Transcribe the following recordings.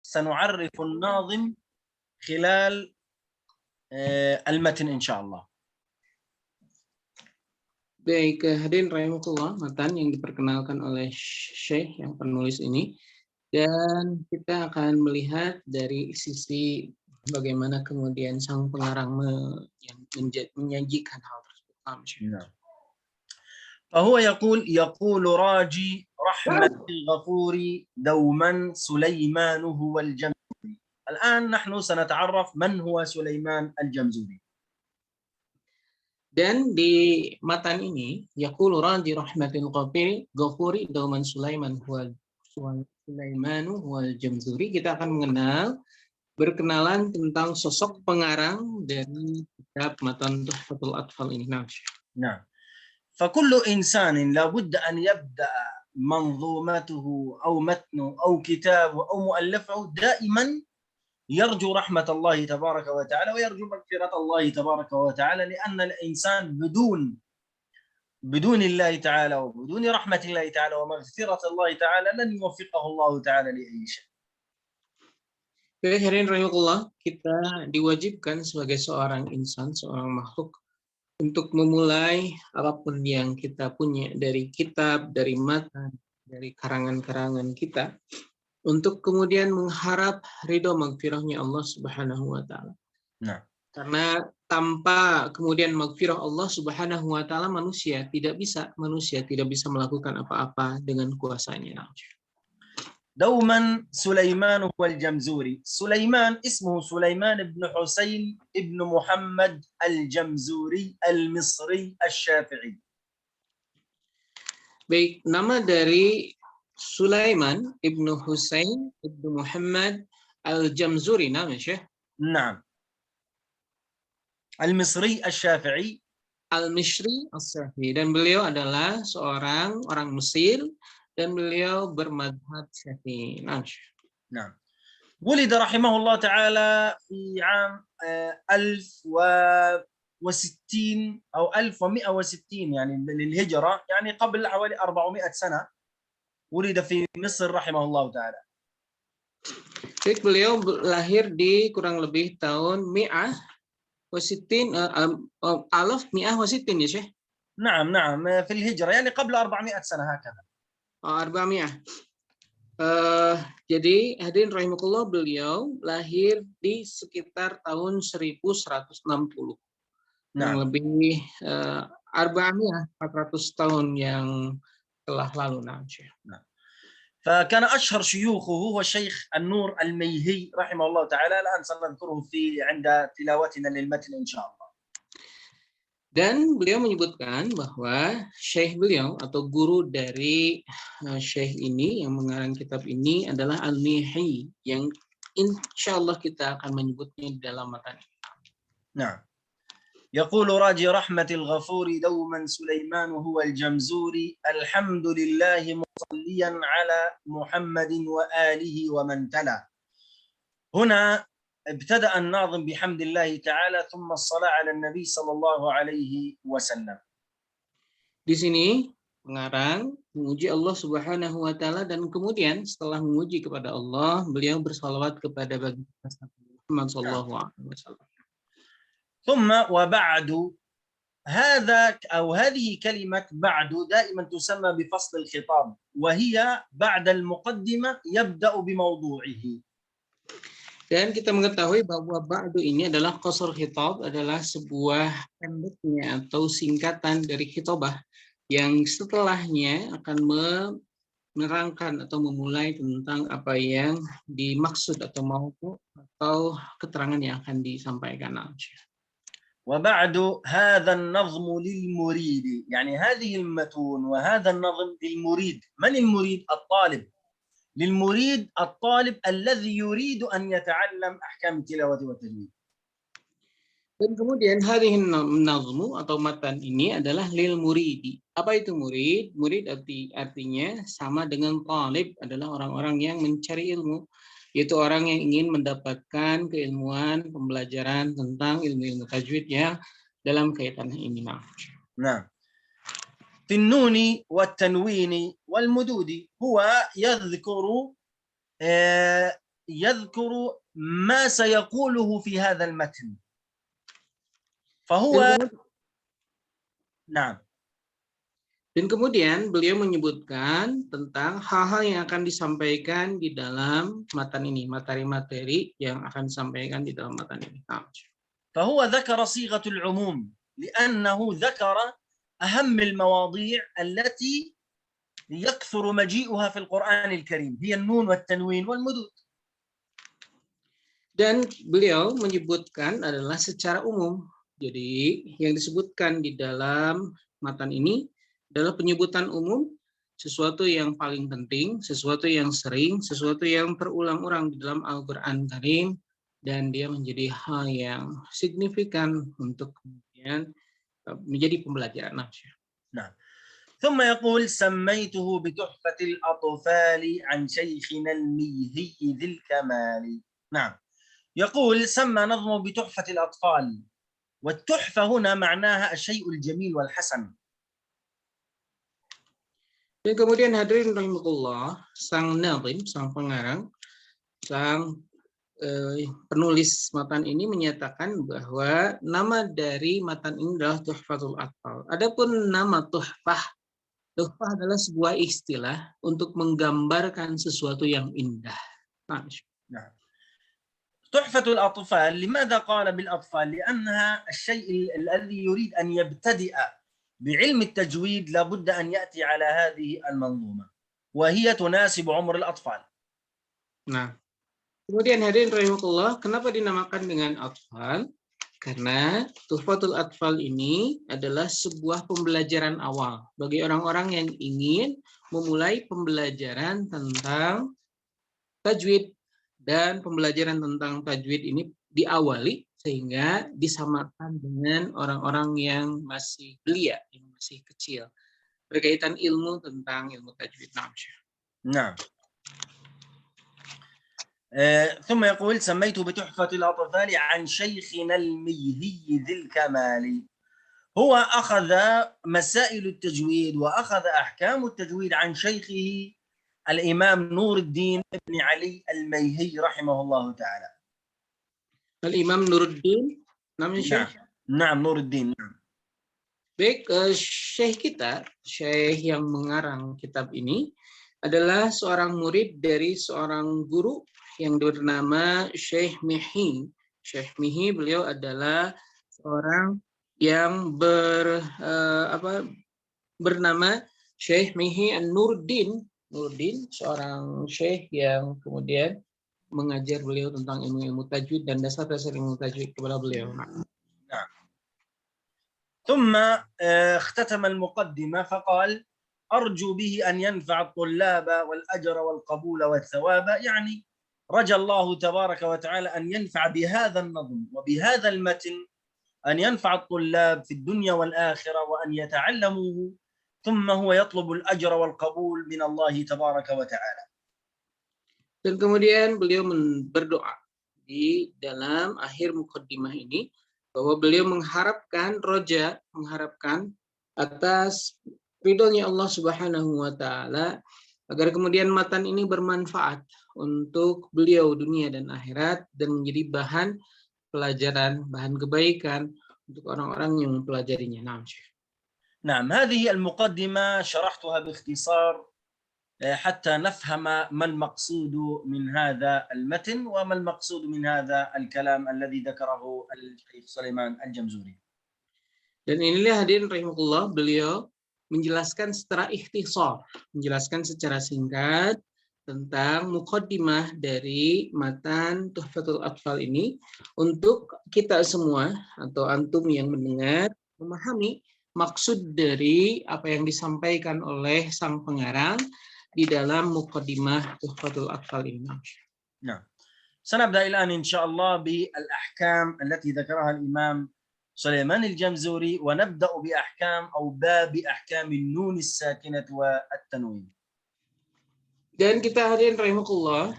سنعرف الناظم خلال المتن إن شاء الله. Baik, hadirin rahimakumullah, matan yang diperkenalkan oleh Syekh yang penulis ini, dan kita akan melihat dari sisi bagaimana kemudian sang pengarang menyajikan hal tersebut. فهو يقول راجي رحمة الغفور دوما سليمان هو الجمزوري. الآن نحن سنتعرف من هو سليمان الجمزوري. Dan di matan ini yaqulu raji rahmatil ghafuri dauman Sulaiman Sulaimanu wal Jamzuri, kita akan berkenalan tentang sosok pengarang dari kitab matan Tuhfatul Atfal ini. Nah, فكل إنسان لابد أن يبدأ منظومته أو متنه أو كتابه أو مؤلفه دائما يرجو رحمة الله تبارك وتعالى ويرجو مغفرة الله تبارك وتعالى، لأن الإنسان بدون الله تعالى وبدون رحمة الله تعالى ومغفرة الله تعالى لن يوفقه الله تعالى لأي شيء. Hadirin rahimakumullah, kita diwajibkan sebagai seorang insan, seorang makhluk, untuk memulai apapun yang kita punya dari kitab, dari matan, dari karangan-karangan kita, untuk kemudian mengharap ridho magfirahnya Allah Subhanahu wa taala. Nah, karena tanpa kemudian magfirah Allah Subhanahu wa taala manusia tidak bisa melakukan apa-apa dengan kuasanya. دوما سليمان هو الجمزوري. سليمان اسمه سليمان بن حسين ابن محمد الجمزوري المصري الشافعي. Baik, nama dari Sulaiman ibnu Husain ibnu Muhammad al-Jamzuri, nama Syekh? نعم. المصري الشافعي. Al-Misri As-Syafi'i, dan beliau adalah seorang orang Mesir dan beliau bermadhab Syafi'i. نعم. ولد رحمه الله تعالى في عام 1060 أو 1160 يعني للهجرة، يعني قبل حوالي 400 سنة ولد في مصر رحمه الله تعالى. Jadi beliau lahir di kurang lebih tahun alaf mi'ah wasitin ya Syekh? نعم نعم في الهجرة يعني قبل 400 سنة هكذا. 400. Jadi hadirin rahimakumullah, beliau lahir di sekitar tahun 1160. Yang lebih 400 tahun yang telah lalu. فكان أشهر شيوخه هو الشيخ النور الميهي رحمه الله تعالى، الآن سنذكره عند تلاوتنا للمتن إن شاء الله. Dan beliau menyebutkan bahwa syekh beliau atau guru dari syekh ini yang mengarang kitab ini adalah Al-Mihi, yang insya Allah kita akan menyebutnya di dalam matan ini. Nah, يقول راجي رحمة الغفور دوما سليمان هو الجمزوري الحمد لله مصليا على محمد وآله ومن تلا. هنا ابتدأ الناظم بحمد الله تعالى ثم الصلاة على النبي صلى الله عليه وسلم. Di sini pengarang memuji Allah Subhanahu wa taala, dan kemudian setelah memuji kepada Allah, beliau bersalawat kepada Muhammad sallallahu alaihi wasallam. ثم وبعد هذا أو هذه كلمة بعد دائما تسمى بفصل الخطاب، وهي بعد المقدمة يبدأ بموضوعه. Dan kita mengetahui bahwa ba'du ini adalah qasr khitab, adalah sebuah pendeknya atau singkatan dari khitobah yang setelahnya akan menerangkan atau memulai tentang apa yang dimaksud atau mau'du atau keterangan yang akan disampaikan. وبعد هذا النظم للمريد، يعني هذه المتون وهذا النظم للمريد. من المريد؟ الطالب. للمريد الطالب الذي يريد أن يتعلم أحكام التلاوة والتجويد. Dan kemudian hadhihi nazmu atau matan ini adalah lil muridi. Apa itu murid? Murid artinya sama dengan talib, adalah orang-orang yang mencari ilmu, yaitu orang yang ingin mendapatkan keilmuan, pembelajaran tentang ilmu-ilmu tajwid ya dalam kaitan ini. Nah, في النون والتنوين والمدود هو يذكر يذكر ما سيقوله في هذا المتن Dan فهو نعم kemudian beliau menyebutkan tentang hal-hal yang akan disampaikan di dalam matan ini, materi-materi yang akan disampaikan di dalam matan ini. فهو ذكر صيغة العموم لأنه ذكر أهم المواضيع التي يكثر مجيئها في القرآن الكريم هي النون والتنوين والمدود. Dan beliau menyebutkan adalah secara umum. Jadi yang disebutkan di dalam matan ini adalah penyebutan umum, sesuatu yang paling penting, sesuatu yang sering, sesuatu yang terulang-ulang di dalam Al-Quran Karim, dan dia menjadi hal yang signifikan untuk kemudian menjadi pembelajaran. نعم. ثم يقول سميته بتحفة الأطفال عن شيخنا الميهي ذي الكمال. نعم. يقول سمى نظمه بتحفة الأطفال، والتحفة هنا معناها الشيء الجميل والحسن. Dan kemudian hadirin rahimakumullah, sang nazim, sang pengarang, sang penulis matan ini menyatakan bahwa nama dari matan ini adalah Tuhfatul Atfal. Adapun nama tuhfah adalah sebuah istilah untuk menggambarkan sesuatu yang indah. نعم. تحفة الأطفال لماذا قال بالأطفال؟ لأنها الشيء الذي يريد أن يبتدئ بعلم التجويد لابد أن يأتي على هذه المنظومة وهي تناسب عمر الأطفال. Nah, kemudian hadirin rahimahullah, kenapa dinamakan dengan atfal? Karena Tuhfatul Atfal ini adalah sebuah pembelajaran awal bagi orang-orang yang ingin memulai pembelajaran tentang tajwid, dan pembelajaran tentang tajwid ini diawali sehingga disamakan dengan orang-orang yang masih belia, yang masih kecil, berkaitan ilmu tentang ilmu tajwid. نعم. ثم يقول سميته بتحفة الأطفال عن شيخنا الميهي ذي الكمال. هو أخذ مسائل التجويد وأخذ أحكام التجويد عن شيخه الإمام نور الدين بن علي الميهي رحمه الله تعالى. الإمام نور الدين namanya Syekh? نعم نور الدين. Baik, Syekh kita, Syekh yang mengarang kitab ini adalah seorang murid dari seorang guru yang bernama Syekh Mihi. Syekh Mihi, beliau adalah seorang yang bernama Syekh Mihi An-Nuruddin. Nuruddin, seorang syekh yang kemudian mengajar beliau tentang ilmu-ilmu tajwid dan dasar-dasar ilmu tajwid kepada beliau. ثم اختتم المقدمة فقال أرجو به أن ينفع الطلاب والأجر والقبول والثواب، يعني رجى الله تبارك وتعالى أن ينفع بهذا النظم وبهذا المتن، أن ينفع الطلاب في الدنيا والآخرة وأن يتعلموه، ثم هو يطلب الأجر والقبول من الله تبارك وتعالى. Dan kemudian beliau berdoa di dalam akhir mukaddimah ini bahwa beliau mengharapkan atas ridhonya Allah Subhanahu wa taala agar kemudian matan ini bermanfaat untuk beliau dunia dan akhirat dan menjadi bahan pelajaran, bahan kebaikan untuk orang-orang yang mempelajarinya. نعم، هذه المقدمة شرحتها باختصار حتى نفهم ما المقصود من هذا المتن وما المقصود من هذا الكلام الذي ذكره الشيخ سليمان الجمزوري. Dan inilah hadirin rahimahullah, beliau menjelaskan secara ikhtisar, menjelaskan secara singkat tentang mukaddimah dari matan Tuhfatul Atfal ini untuk kita semua atau antum yang mendengar memahami maksud dari apa yang disampaikan oleh sang pengarang di dalam mukaddimah Tuhfatul Atfal ini. نعم. سنبدأ الآن إن شاء الله بالأحكام التي ذكرها الإمام سليمان الجمزوري ونبدأ بأحكام أو باب أحكام النون الساكنة والتنوين. Dan kita hadirin rahimahullah,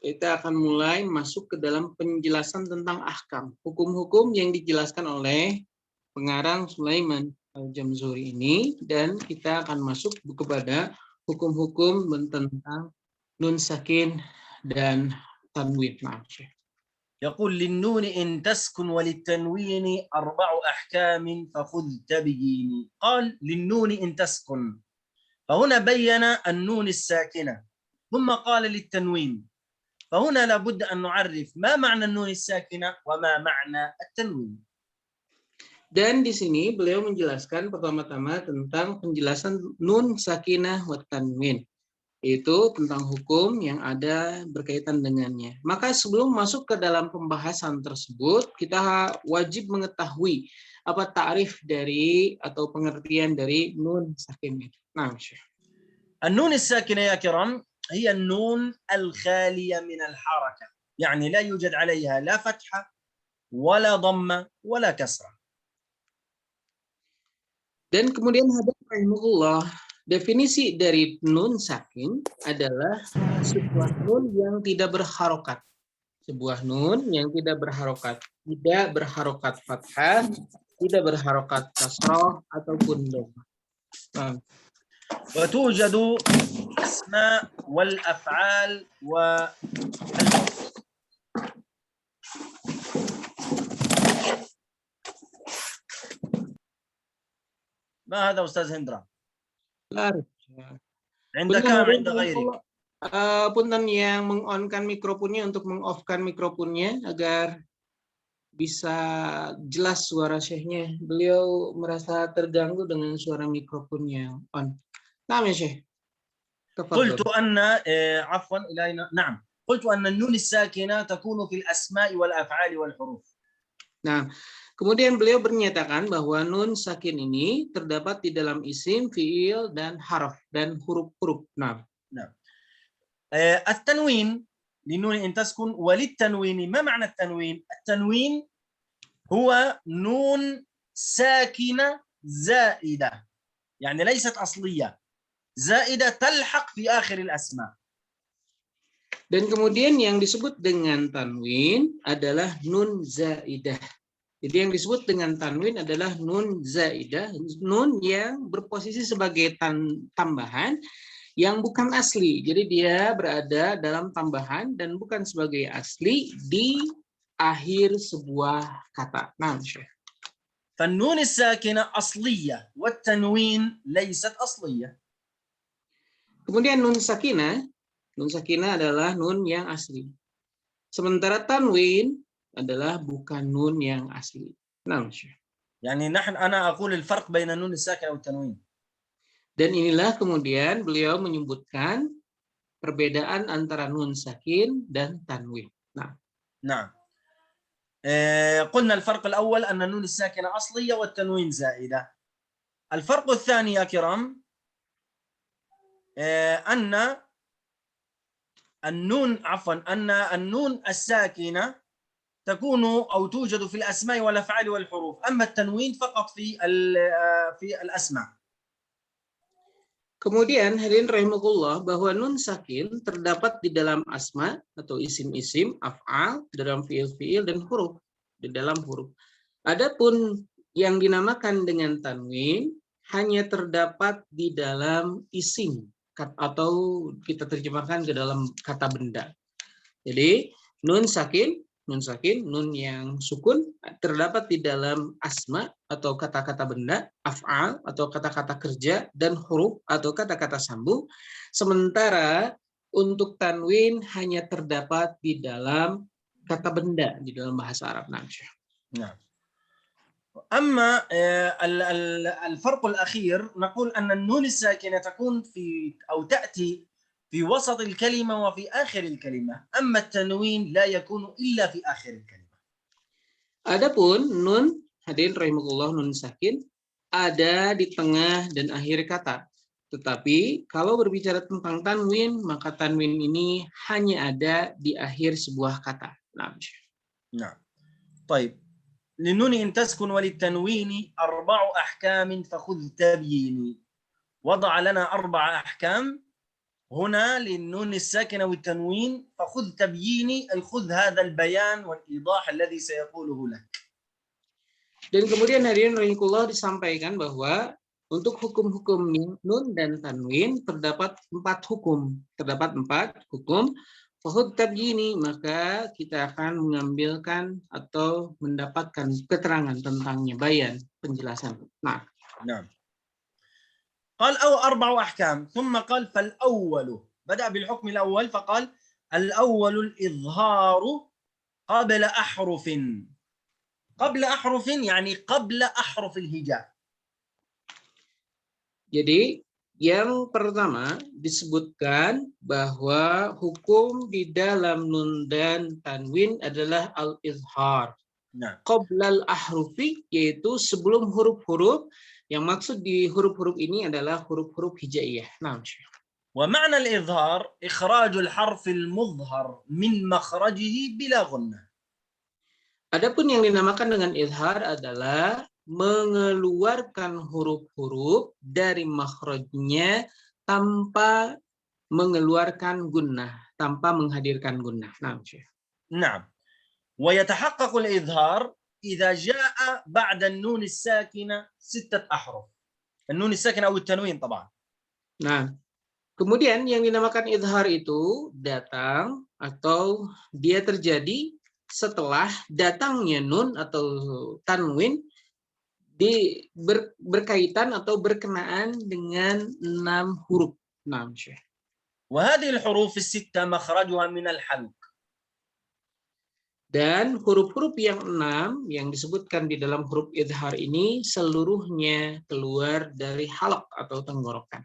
kita akan mulai masuk ke dalam penjelasan tentang ahkam, hukum-hukum yang dijelaskan oleh pengarang Sulaiman Al-Jamzuri ini, dan kita akan masuk kepada hukum-hukum tentang nun sakin dan tanwin. Nah, Syekh. يقول للنون إن تسكن وللتنوين 4 أحكام فخذ تبييني. قال للنون إن تسكن، فهنا بين النون الساكنة، ثم قال للتنوين، فهنا لابد أن نعرف ما معنى النون الساكنة وما معنى التنوين. Dan di sini beliau menjelaskan pertama-tama tentang penjelasan nun sakinah wa tanwin. Itu tentang hukum yang ada berkaitan dengannya. Maka sebelum masuk ke dalam pembahasan tersebut, kita wajib mengetahui apa ta'rif dari atau pengertian dari nun sakinah. Nah, Syekh. النون الساكنة يا كرام هي النون الخالية من الحركة، يعني لا يوجد عليها لا فتحة ولا ضمة ولا كسرة. Dan kemudian hadits rahimahullah, definisi dari nun sakin adalah sebuah nun yang tidak berharokat. Sebuah nun yang tidak berharokat. Tidak berharokat fathah, tidak berharokat kasrah, ataupun dhammah. وتوجد الأسماء والأفعال ما هذا أستاذ هندرا؟ عندك عند غيرك. Punten yang meng-on-kan mikrofonnya untuk meng-off-kan mikrofonnya agar bisa jelas suara Syekhnya. Beliau merasa terganggu dengan suara mikrofonnya on. Nah, ya Syekh. قلت أن عفوا نعم قلت أن النون الساكنة تكون في الأسماء والأفعال والحروف. Nah, kemudian beliau menyatakan bahwa nun sakin ini terdapat di dalam isim, fiil, dan harf dan huruf-huruf. Nah. التنوين للنون إن تسكن وللتنوين. ما معنى التنوين؟ التنوين هو نون ساكنة زائدة، يعني ليست أصلية، زائدة تلحق في آخر الأسماء. Dan kemudian yang disebut dengan tanwin adalah nun zaidah. Jadi yang disebut dengan tanwin adalah nun zaidah, nun yang berposisi sebagai tambahan yang bukan asli. Jadi dia berada dalam tambahan dan bukan sebagai asli di akhir sebuah kata. Nah, Syekh. فالنون الساكنة أصلية والتنوين ليست أصلية. Kemudian nun sakinah adalah nun yang asli. Sementara tanwin adalah bukan nun yang asli. Nah, Syekh. يعني أنا أقول الفرق بين النون الساكنة والتنوين. Dan inilah kemudian beliau menyebutkan perbedaan antara nun sakin dan tanwin. نعم. قلنا الفرق الأول أن النون الساكنة أصلية والتنوين زائدة. الفرق الثاني يا كرام أن النون الساكنة تكون أو توجد في الأسماء والأفعال والحروف، أما التنوين فقط في الأسماء. Kemudian hadirin rahimakumullah, bahwa nun sakin terdapat di dalam asma atau isim-isim, af'al, dalam fiil-fiil, dan huruf, di dalam huruf. Adapun yang dinamakan dengan tanwin hanya terdapat di dalam isim atau kita terjemahkan ke dalam kata benda. Jadi nun sakin, nun yang sukun terdapat di dalam asma atau kata-kata benda, af'al atau kata-kata kerja, dan huruf atau kata-kata sambung. Sementara untuk tanwin hanya terdapat di dalam kata benda di dalam bahasa Arab. Nah. أما الفرق الأخير نقول أن النون الساكنة تكون في أو تأتي في وسط الكلمة وفي آخر الكلمة، أما التنوين لا يكون إلا في آخر الكلمة. Adapun nun, hadirin rahimakumullah, nun sakin ada di tengah dan akhir kata. Tetapi kalau berbicara tentang tanwin, maka tanwin ini hanya ada di akhir sebuah kata. Nah. طيب. للنون إن تسكن وللتنوين 4 أحكام فخذ تبييني. وضع لنا 4 أحكام هنا للنون الساكنة والتنوين، فخذ تبييني أي خذ هذا البيان والإيضاح الذي سيقوله لك. Dan kemudian hadirin rahimakumullah disampaikan bahwa untuk hukum-hukum nun dan tanwin terdapat 4 hukum. Terdapat 4 hukum. Fahud tabjini, maka kita akan mengambilkan atau mendapatkan keterangan tentangnya, bayan, penjelasan. Nah, نعم. قال أو 4 أحكام ثم قال فالأول بدأ بالحكم الأول فقال الأول الإظهار قبل أحرف قبل أحرف يعني قبل أحرف الهجاء. jadi yang pertama disebutkan bahwa hukum di dalam nun dan tanwin adalah al-izhar. نعم. Qoblal ahrufi, yaitu sebelum huruf-huruf, yang maksud di huruf-huruf ini adalah huruf-huruf hijaiyah. Nah, ومعنى الإظهار إخراج الحرف المظهر من مخرجه بلا غنة. adapun yang dinamakan dengan izhar adalah mengeluarkan huruf-huruf dari makhrajnya tanpa mengeluarkan gunnah, tanpa menghadirkan gunnah. Nah, نعم. ويتحقق الإظهار إذا جاء بعد النون الساكنة 6 أحرف. النون الساكنة أو التنوين طبعا. Nah, kemudian yang dinamakan izhar itu datang atau dia terjadi setelah datangnya nun atau tanwin berkaitan atau berkenaan dengan 6 huruf. Nah, وهذه الحروف الستة مخرجها من الحلق. dan huruf-huruf yang 6 yang disebutkan di dalam huruf izhar ini seluruhnya keluar dari halaq atau tenggorokan.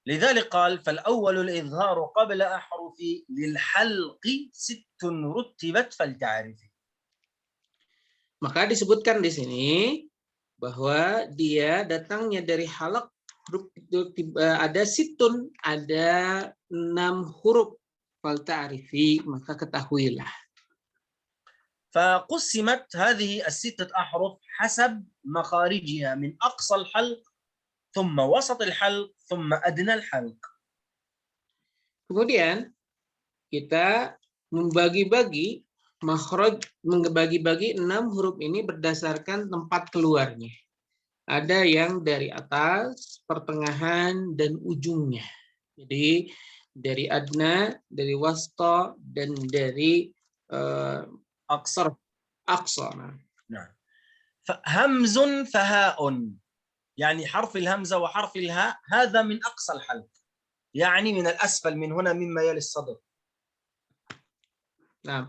لذلك قال فالأول الإظهار قبل أحرف للحلق 6 رتبت فلتعرفي. Maka disebutkan di sini bahwa dia datangnya dari halaq, ada situn, ada 6 huruf, falta'rifi, maka ketahuilah. فقسمت هذه 6 أحرف حسب مخارجها من أقصى الحلق ثم وسط الحلق ثم أدنى الحلق. Kemudian kita membagi-bagi makhraj, membagi-bagi 6 huruf ini berdasarkan tempat keluarnya. Ada yang dari atas, pertengahan, dan ujungnya. Jadi dari adna, dari wasta, dan dari أقصى. aqsa. نعم. همز فهاء يعني حرف الهمزة وحرف الهاء هذا من أقصى الحلق يعني من الأسفل من هنا مما يلي الصدر. Nah,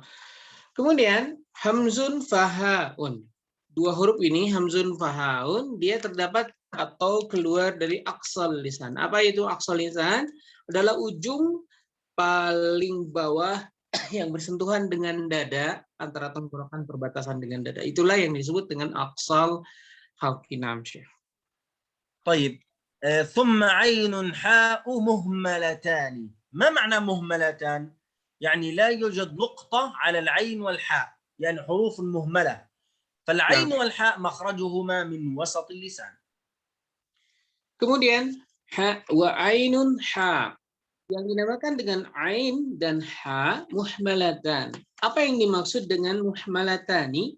kemudian hamzun fahaun. 2 huruf ini hamzun fahaun dia terdapat atau keluar dari aqsal lisan. Apa itu aqsal lisan? Adalah ujung paling bawah yang bersentuhan dengan dada, antara tenggorokan perbatasan dengan dada. Itulah yang disebut dengan aqsal halqinam. طيب ثم عين حاء مهملتان. ما معنى مهملتان؟ يعني لا يوجد نقطة على العين والحاء يعني حروف مهملة. فالعين والحاء مخرجهما من وسط اللسان. Kemudian ha wa ainun ha. Yang dinamakan dengan ain dan ha muhmalatan. Apa yang dimaksud dengan muhmalatani?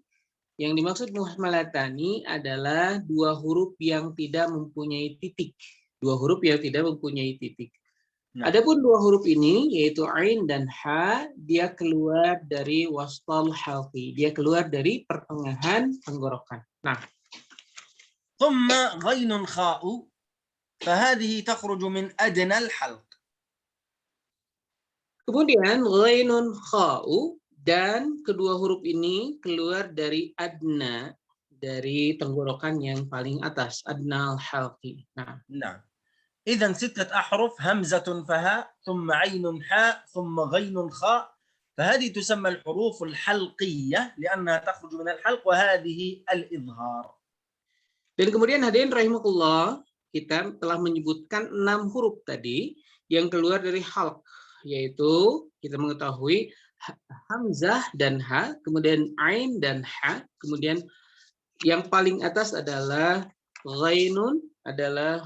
Yang dimaksud muhmalatani adalah 2 huruf yang tidak mempunyai titik. 2 huruf yang tidak mempunyai titik. Nah. Adapun 2 huruf ini yaitu ain dan ha, dia keluar dari wastal halqi. Dia keluar dari pertengahan tenggorokan. Nah. ثم غين خاء فهذه تخرج من أدنى الحلق. Kemudian ghainun kha'u, dan kedua huruf ini keluar dari adna, dari tenggorokan yang paling atas, adnal halqi. Nah. نعم. إذن 6 أحرف همزة فهاء ثم عين حاء ثم غين خاء فهذه تسمى الحروف الحلقية لأنها تخرج من الحلق وهذه الإظهار. Dan kemudian hadirin rahimakumullah, kita telah menyebutkan 6 huruf tadi yang keluar dari halq, yaitu kita mengetahui hamzah dan ha, kemudian ain dan ha, kemudian yang paling atas adalah ghainun, adalah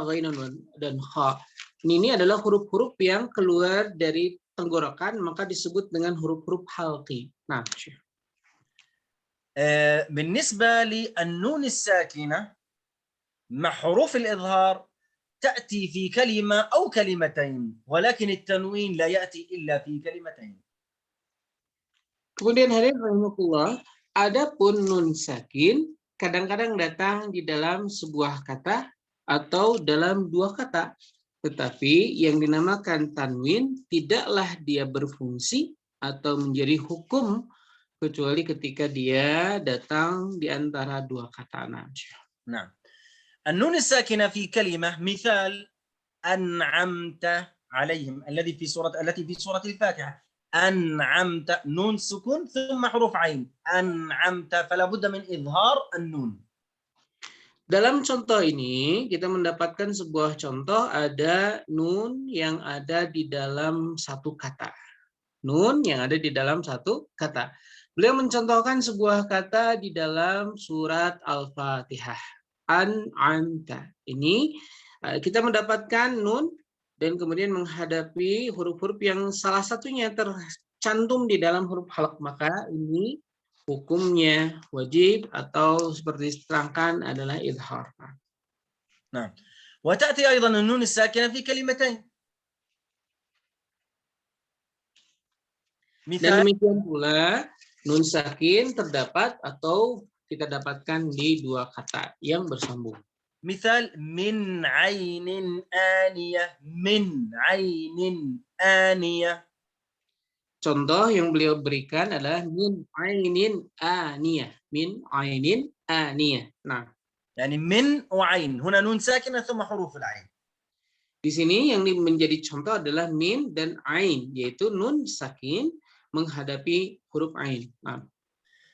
ghainun dan ha. Ini adalah huruf-huruf yang keluar dari tenggorokan, maka disebut dengan huruf-huruf halqi. Nah, بالنسبة للنون الساكنة مع حروف الإظهار تأتي في كلمة أو كلمتين ولكن التنوين لا يأتي إلا في كلمتين. Kemudian hadirin rahimakumullah, adapun nun sakin kadang-kadang datang di dalam sebuah kata atau dalam dua kata. Tetapi yang dinamakan tanwin tidaklah dia berfungsi atau menjadi hukum kecuali ketika dia datang di antara dua kata. نعم. النون الساكنة في كلمة مثال أنعمت عليهم التي في سورة الفاتحة. أنعمت نون سكون ثم حروف عين. أنعمت فلا بد من إظهار النون. Dalam contoh ini kita mendapatkan sebuah contoh ada nun yang ada di dalam satu kata. Nun yang ada di dalam satu kata. Beliau mencontohkan sebuah kata di dalam surat Al-Fatihah. An'amta. Ini kita mendapatkan nun dan kemudian menghadapi huruf-huruf yang salah satunya tercantum di dalam huruf halq. Maka ini hukumnya wajib atau seperti diterangkan adalah idhar. Nah, وتأتي أيضا النون الساكنة في كلمتين. Dan demikian pula nun sakin terdapat atau kita dapatkan di dua kata yang bersambung. مثال من عين آنية. من عين آنية. Contoh yang beliau berikan adalah min ainin aniyah. Min ainin aniyah. Nah, يعني من وعين هنا نون ساكنة ثم حروف العين. di sini yang menjadi contoh adalah min dan ain, yaitu nun sakin menghadapi huruf ain. Nah,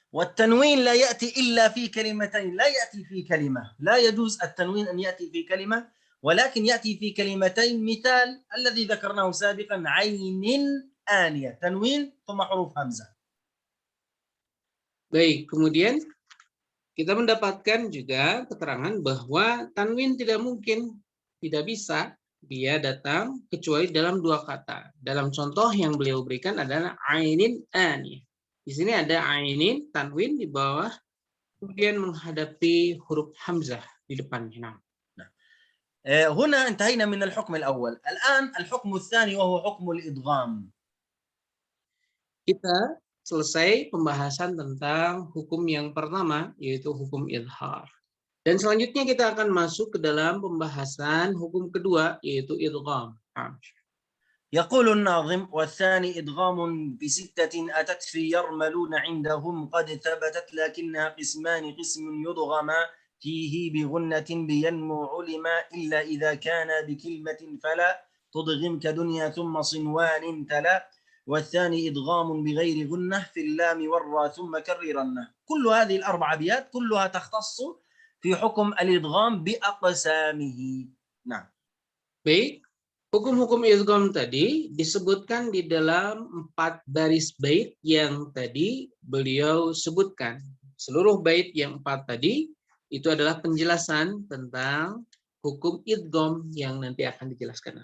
والتنوين لا يأتي إلا في كلمتين. لا يأتي في كلمة. لا يجوز التنوين أن يأتي في كلمة ولكن يأتي في كلمتين. مثال الذي ذكرناه سابقا عين آنية. تنوين ثم حروف همزة. baik, kemudian kita mendapatkan juga keterangan bahwa tanwin tidak mungkin, tidak bisa dia datang kecuali dalam dua kata. Dalam contoh yang beliau berikan adalah ainin aniyah. Di sini ada ainin tanwin di bawah, kemudian menghadapi huruf hamzah di depannya. هنا انتهينا من الحكم الأول. الآن الحكم الثاني وهو حكم الإدغام. Kita selesai pembahasan tentang hukum yang pertama, yaitu hukum idhar. Dan selanjutnya kita akan masuk ke dalam pembahasan hukum kedua, yaitu idgham. يقول الناظم والثاني إدغام بستة أتت في يرملون عندهم قد ثبتت لكنها قسمان. قسم يضغما فيه بغنة بينمو علما إلا إذا كان بكلمة فلا تضغم كدنيا ثم صنوان تلا. والثاني إدغام بغير غنة في اللام والراء ثم كررنه. كل هذه الأربع أبيات كلها تختص في حكم الإدغام بأقسامه. نعم. Baik, hukum-hukum idgham tadi disebutkan di dalam 4 baris bait yang tadi beliau sebutkan. Seluruh bait yang 4 tadi itu adalah penjelasan tentang hukum idgham yang nanti akan dijelaskan.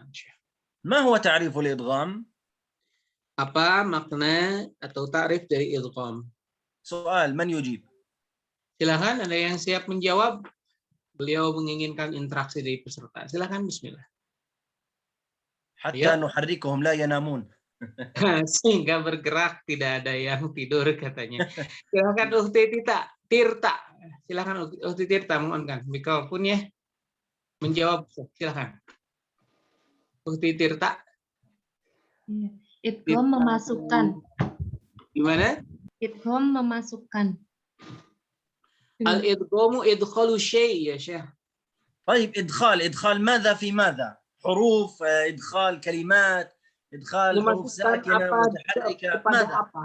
ما هو تعريف الإدغام؟ Apa makna atau ta'rif dari idgham? سؤال، من يجيب؟ Silakan, ada yang siap menjawab? Beliau menginginkan interaksi dari peserta. Silakan, bismillah. حتى نحركهم لا ينامون. Sehingga bergerak, tidak ada yang tidur katanya. Silakan Ukti Tirta. Silakan Ukti Tirta, mohonkan mikrofonnya. Menjawab, silakan. Ukti Tirta. Idgham memasukkan. Gimana? Idgham memasukkan. Al-idghamu idkhalu syai' ya Syekh. طيب إدخال ماذا في ماذا؟ حروف، إدخال كلمات، إدخال حروف ساكنة متحركة، ماذا؟ Apa?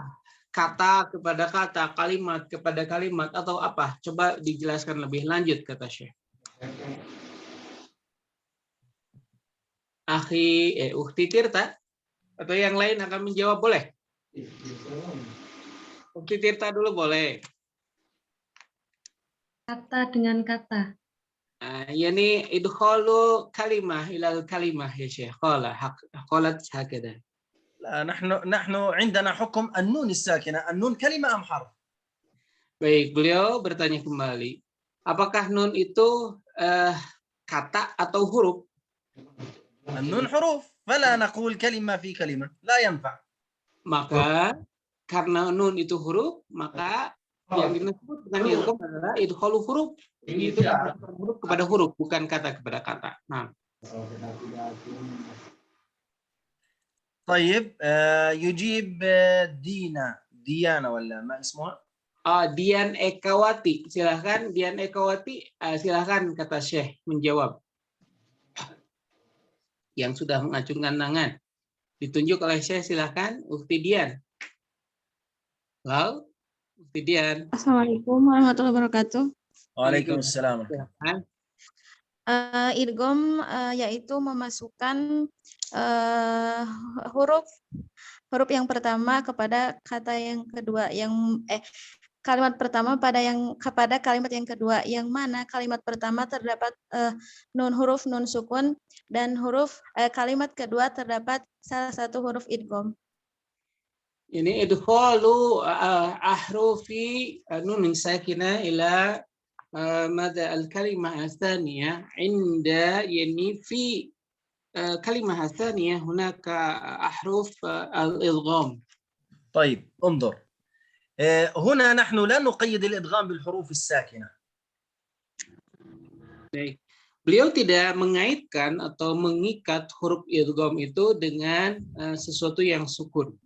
Kata kepada kata, kalimat kepada kalimat, atau apa? Coba dijelaskan lebih lanjut, kata Syekh. Ukti Tirta atau yang lain akan menjawab, boleh? Ukti Tirta dulu boleh. Kata dengan kata. Yani idkhalu kalimah ilal kalimah ya Syekh. Qalat hakada. لا، نحن عندنا حكم النون الساكنة. النون كلمة أم حرف؟ Baik, beliau bertanya kembali. Apakah nun itu kata atau huruf? النون حروف فلا نقول كلمة في كلمة لا ينفع. Maka karena nun itu huruf, maka yang disebut dengan idgham adalah idkhalu huruf. Itu memasukkan huruf kepada huruf, bukan kata kepada kata. Nah, طيب يجيب ديانة ولا ما اسمها؟ Dian Ekawati, silahkan Dian Ekawati, silahkan kata Syekh menjawab. Yang sudah mengacungkan tangan, ditunjuk oleh Syekh, silahkan Ukti Dian. Halo, Ukti Dian. Assalamualaikum warahmatullahi wabarakatuh. Waalaikumsalam. Silahkan. Idgham yaitu memasukkan huruf yang pertama kepada kata yang kedua, kalimat pertama kepada kalimat yang kedua, yang mana kalimat pertama terdapat nun huruf nun sukun dan kalimat kedua terdapat salah satu huruf idgham. Ini idkhalu ahrufi nun sakinah ila ماذا الكلمة الثانية عند يعني في كلمة الثانية هناك أحرف الإدغام. طيب انظر هنا نحن لا نقيد الإدغام بالحروف الساكنة. Beliau tidak mengaitkan atau mengikat huruf idgham itu dengan sesuatu yang sukun.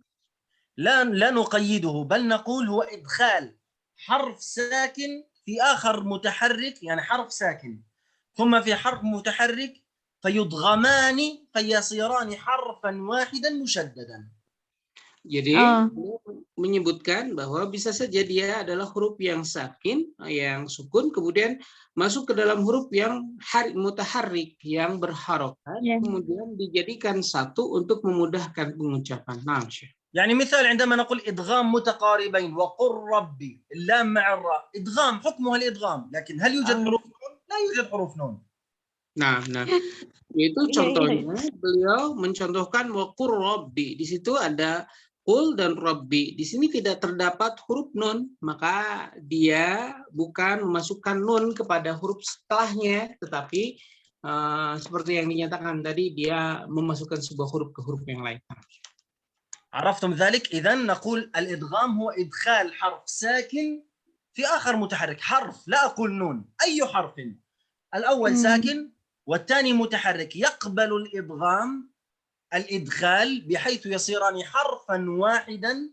لا نقيده بل نقول هو إدخال حرف ساكن في آخر متحرك يعني حرف ساكن ثم في حرف متحرك فيضغمان فيصيران حرفا واحدا مشددا. Jadi menyebutkan bahwa bisa saja dia adalah huruf yang sakin, yang sukun, kemudian masuk ke dalam huruf yang mutaharrik, yang berharokat, kemudian dijadikan satu untuk memudahkan pengucapan. Nah, يعني مثال عندما نقول إدغام متقاربين وقل ربي اللام مع الراء إدغام حكمها الإدغام لكن هل يوجد حروف نون؟ لا يوجد حروف نون. Nah, itu contohnya beliau mencontohkan waqur rabbi. Di situ ada qul dan rabbi. Di sini tidak terdapat huruf nun, maka dia bukan memasukkan nun kepada huruf setelahnya, tetapi seperti yang dinyatakan tadi, dia memasukkan sebuah huruf ke huruf yang lain. عرفتم ذلك؟ إذن نقول الإدغام هو إدخال حرف ساكن في آخر متحرك، حرف لا أقول نون، أي حرف الأول ساكن والثاني متحرك يقبل الإدغام الإدخال بحيث يصيران حرفا واحدا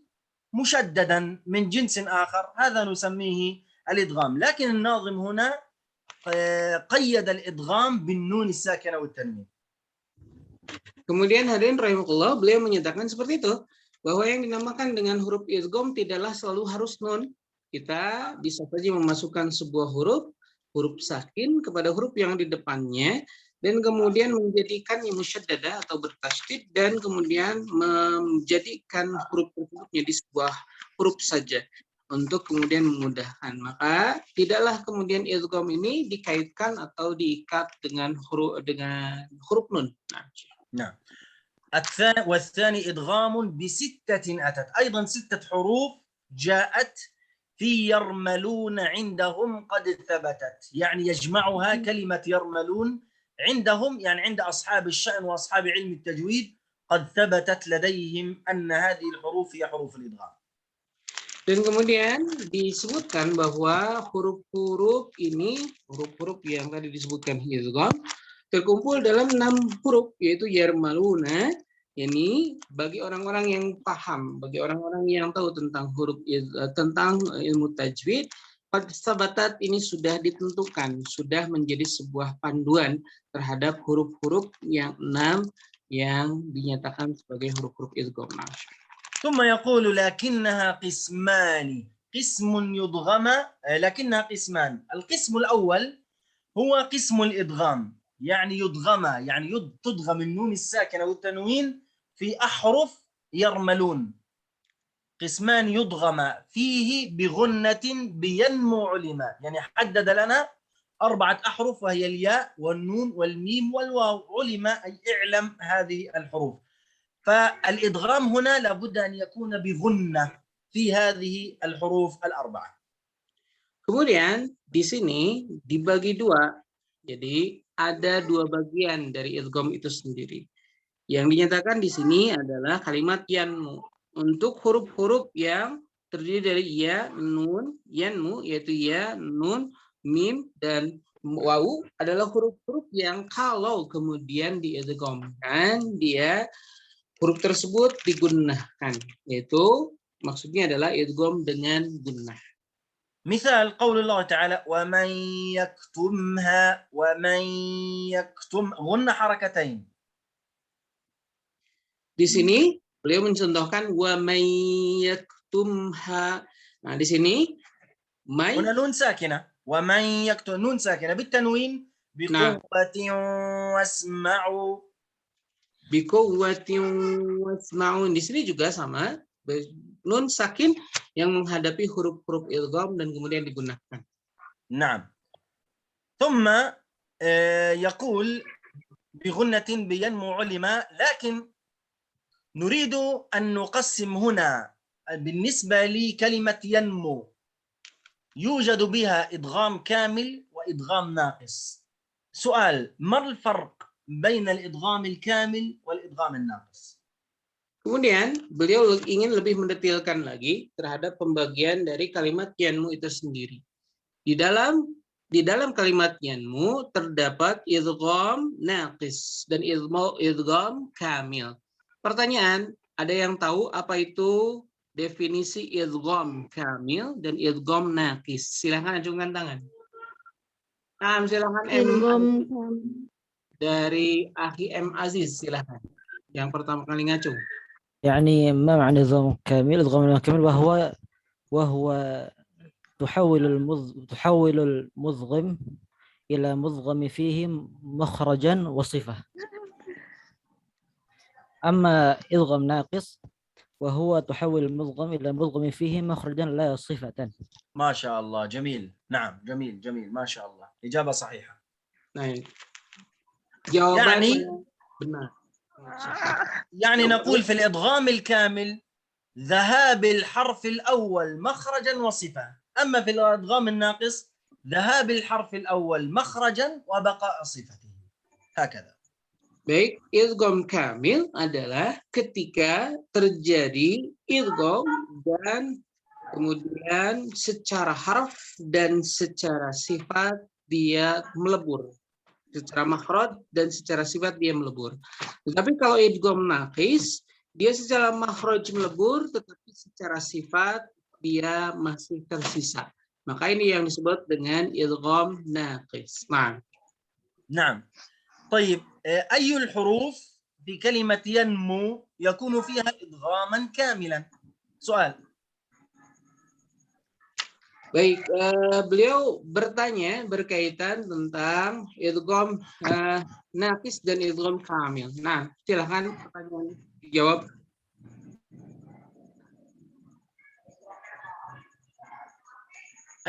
مشددا من جنس آخر، هذا نسميه الإدغام. لكن الناظم هنا قيد الإدغام بالنون الساكنة والتنوين. Kemudian hadirin rahimahullah, beliau menyatakan seperti itu, bahwa yang dinamakan dengan huruf idgham tidaklah selalu harus nun. Kita bisa saja memasukkan sebuah huruf sakin kepada huruf yang di depannya, dan kemudian menjadikannya musyaddada atau bertasydid, dan kemudian menjadikan huruf tersebut menjadi sebuah huruf saja untuk kemudian memudahkan. Maka tidaklah kemudian idgham ini dikaitkan atau diikat dengan huruf nun. نعم. والثاني إدغام بستة أتت أيضا 6 حروف جاءت في يرملون عندهم قد ثبتت، يعني يجمعها كلمة يرملون عندهم، يعني عند أصحاب الشأن وأصحاب علم التجويد قد ثبتت لديهم أن هذه الحروف هي حروف الإدغام. Dan kemudian disebutkan bahwa huruf-huruf ini, huruf-huruf yang tadi disebutkan idgham, terkumpul dalam 6 huruf, yaitu yarmaluna. Ini bagi orang-orang yang paham, bagi orang-orang yang tahu tentang tentang ilmu tajwid, sabatat ini sudah ditentukan, sudah menjadi sebuah panduan terhadap huruf-huruf yang 6 yang dinyatakan sebagai huruf-huruf idgham. ثم يقول لكنها قسمان، قسم يضغم لكنها قسمان. القسم الأول هو قسم الإدغام، يعني يضغم، يعني تضغم النون الساكنة والتنوين في أحرف يرملون. قسمان يضغم فيه بغنة بينمو علما، يعني حدد لنا 4 أحرف وهي الياء والنون والميم والواو، علم أي اعلم هذه الحروف. فالإدغام هنا لابد أن يكون بغنة في هذه الحروف ال4. Kemudian di sini dibagi 2. Jadi ada dua bagian dari idgham itu sendiri. Yang dinyatakan di sini adalah kalimat yanmu. Untuk huruf-huruf yang terdiri dari ya, nun, yanmu, yaitu ya, nun, mim, dan wawu adalah huruf-huruf yang kalau kemudian diidghamkan, dia huruf tersebut digunakan. Yaitu maksudnya adalah idgham dengan gunnah. مثال قول الله تعالى ومن يكتمها ومن يكتم غن حركتين. Di sini beliau mencontohkan wa may yaktumha. Nah, di sini may هنا نون ساكنة ومن يكتم نون ساكنة بالتنوين بقوة واسمعوا. biquwwatin wasma'un. Di sini juga sama, nun sakin yang menghadapi huruf-huruf idgham dan kemudian digunakan. نعم. ثم يقول بغنة بينمو علما، لكن نريد أن نقسم هنا بالنسبة لكلمة ينمو يوجد بها إدغام كامل وإدغام ناقص. سؤال: ما الفرق بين الإدغام الكامل والإدغام الناقص؟ Kemudian beliau ingin lebih mendetailkan lagi terhadap pembagian dari kalimat yanmu itu sendiri. Di dalam kalimat yanmu terdapat idgham naqis dan idgham kamil. Pertanyaan, ada yang tahu apa itu definisi idgham kamil dan idgham naqis? Silahkan acungkan tangan. Silahkan M. Dari Akhi M Aziz, silahkan. Yang pertama kali ngacung. يعني ما معنى إدغام كامل؟ إدغام كامل وهو تحول المدغم إلى مدغم فيه مخرجا وصفة. أما إدغام ناقص وهو تحول المدغم إلى مدغم فيه مخرجا لا صفة. ما شاء الله، جميل. نعم، جميل جميل، ما شاء الله، إجابة صحيحة. Jawaban benar. يعني نقول في الإدغام الكامل ذهاب الحرف الأول مخرجا وصفة، أما في الإدغام الناقص ذهاب الحرف الأول مخرجا وبقاء صفته، هكذا. Baik, idgham kamil adalah ketika terjadi idgham dan kemudian secara harf dan secara sifat dia melebur. Secara makhraj dan secara sifat dia melebur. Tetapi kalau idgham naqis, dia secara makhraj melebur, tetapi secara sifat dia masih tersisa. Maka ini yang disebut dengan idgham naqis. نعم. طيب، أي الحروف في كلمة ينمو يكون فيها إدغاما كاملا؟ سؤال. Baik, beliau bertanya berkaitan tentang idgham naqis dan idgham kamil. Nah, silakan pertanyaan dijawab.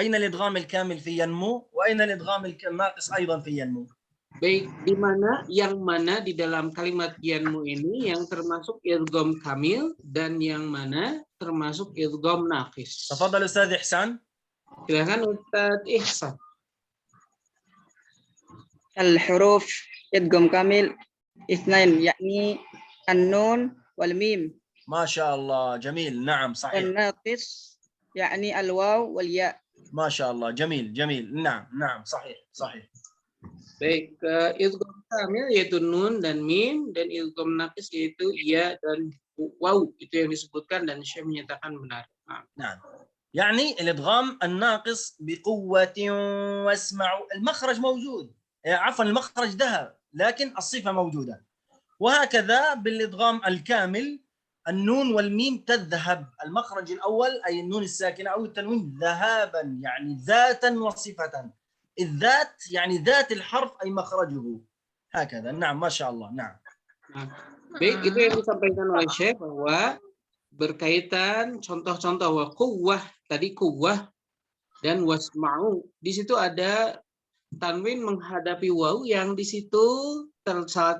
أين الإدغام الكامل في ينمو وأين الإدغام الناقص أيضا في ينمو؟ Baik, di mana yang mana di dalam kalimat yanmu ini yang termasuk idgham kamil dan yang mana termasuk idgham naqis? تفضل أستاذ إحسان. Silakan Ustaz Ihsan. الحروف إدغام كامل اثنين يعني النون والميم. ما شاء الله، جميل. نعم، صحيح. والناقص يعني الواو والياء. ما شاء الله، جميل جميل. نعم نعم، صحيح صحيح. Baik, idgham kamil yaitu nun dan mim, dan idgham naqis yaitu ya dan waw, itu yang disebutkan dan Syekh menyatakan benar. نعم. يعني الإدغام الناقص بقوة واسمعوا، المخرج موجود، عفوا المخرج ذهب لكن الصفة موجودة. وهكذا بالإدغام الكامل النون والميم تذهب، المخرج الأول أي النون الساكنة أو التنوين ذهابا يعني ذاتا وصفة، الذات يعني ذات الحرف أي مخرجه، هكذا. نعم، ما شاء الله. نعم. Baik, itu yang disampaikan oleh Syekh bahwa berkaitan contoh-contoh wa quwwah, tadi quwwah dan wasma'u. Di situ ada tanwin menghadapi waw yang di situ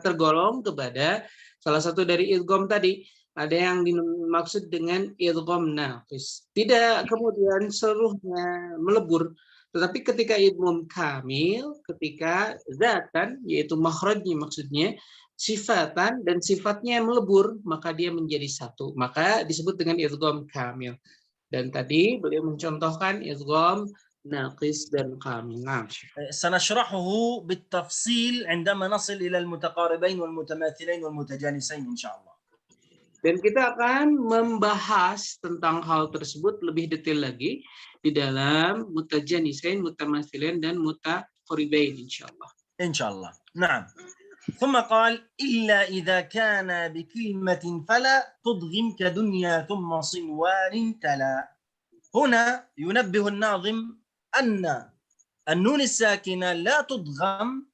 tergolong kepada salah satu dari idgham tadi. Ada yang dimaksud dengan idgham naqis. Tidak kemudian seluruhnya melebur, Tetapi ketika idgham kamil, ketika zatan, yaitu makhrajnya maksudnya, sifatan dan sifatnya melebur, maka dia menjadi satu. Maka disebut dengan idgham kamil. Dan tadi beliau mencontohkan idgham naqis dan kamil. Nah, سنشرحه بالتفصيل عندما نصل إلى المتقاربين والمتماثلين والمتجانسين إن شاء الله. dan kita akan membahas tentang hal tersebut lebih detail lagi di dalam mutajanisain, mutamatsilain, dan mutaqaribain insyaallah. إن شاء الله. نعم. ثم قال إلا إذا كان بكلمة فلا تضغم كدنيا ثم صنوان تلا. هنا ينبه الناظم أن النون الساكنة لا تضغم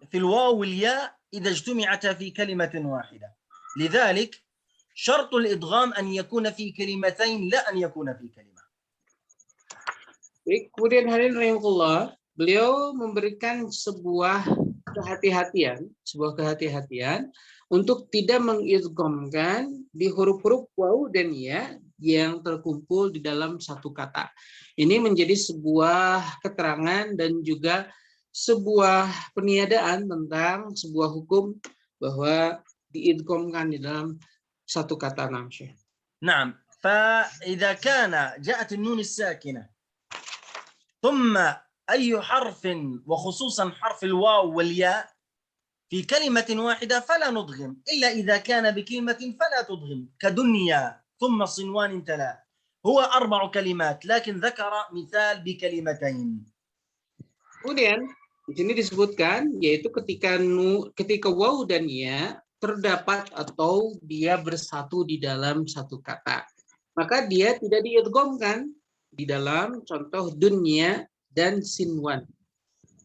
في الواو والياء إذا اجتمعتا في كلمة واحدة. لذلك شرط الإدغام أن يكون في كلمتين لا أن يكون في كلمة. Baik, kemudian hadirin rahimahullah, beliau memberikan sebuah kehati-hatian untuk tidak mengidghamkan di huruf-huruf waw dan ya yang terkumpul di dalam satu kata. Ini menjadi sebuah keterangan dan juga sebuah peniadaan tentang sebuah hukum bahwa diidghamkan di dalam satu kata. Syekh. نعم. فإذا كان جاءت النون الساكنة ثم أي حرف وخصوصا حرف الواو والياء في كلمة واحدة فلا نضغم إلا إذا كان بكلمة فلا تضغم كدنيا ثم صنوان تلا. هو 4 كلمات لكن ذكر مثال بكلمتين. Kemudian di sini disebutkan yaitu ketika waw dan ya terdapat atau dia bersatu di dalam satu kata, maka dia tidak diidghamkan di dalam contoh dunya dan sinwan.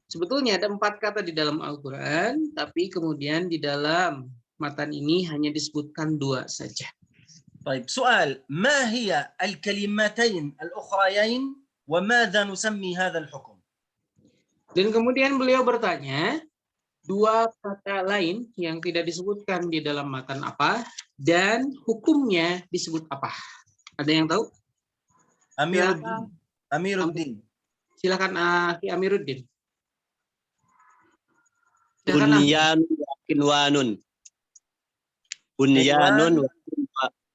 Sebetulnya ada 4 kata di dalam Al-Quran, tapi kemudian di dalam matan ini hanya disebutkan 2 saja. طيب سؤال ما هي الكلمتين الأخريين وماذا نسمي هذا الحكم؟ Dan kemudian beliau bertanya, 2 kata lain yang tidak disebutkan di dalam matan apa dan hukumnya disebut apa? Ada yang tahu? Amiruddin. Silakan Aki Amiruddin. Bunyan wa kinwanun. Bunyanun wa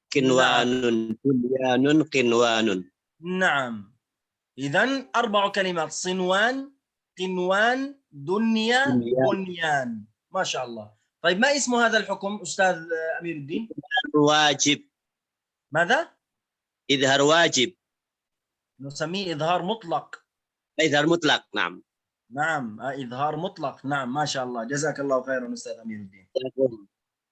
kinwanun. Bunyanun kinwanun. نعم. إذن 4 كلمات: صنوان، قنوان، دنيا، بنيان. ما شاء الله. طيب ما اسم هذا الحكم أستاذ أمير الدين؟ واجب. ماذا؟ إظهار واجب. نسميه إظهار مطلق. إظهار مطلق. نعم. نعم إظهار مطلق. نعم ما شاء الله. جزاك الله خيرا أستاذ أمير الدين.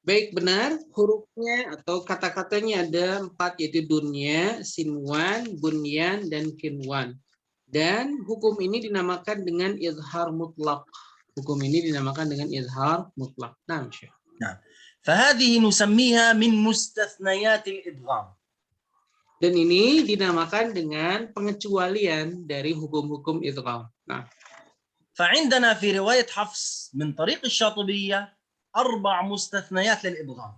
Baik, benar. Hurufnya atau kata-katanya ada 4, yaitu dunya, sinwan, bunyan, dan kinwan. Dan hukum ini dinamakan dengan izhar mutlak. Hukum ini dinamakan dengan izhar mutlak. Nah, Syekh. نعم. فهذه نسميها من مستثنيات الإدغام. Dan ini dinamakan dengan pengecualian dari hukum-hukum idgham. Nah, فعندنا في رواية حفص من طريق الشاطبية 4 مستثنيات للإدغام.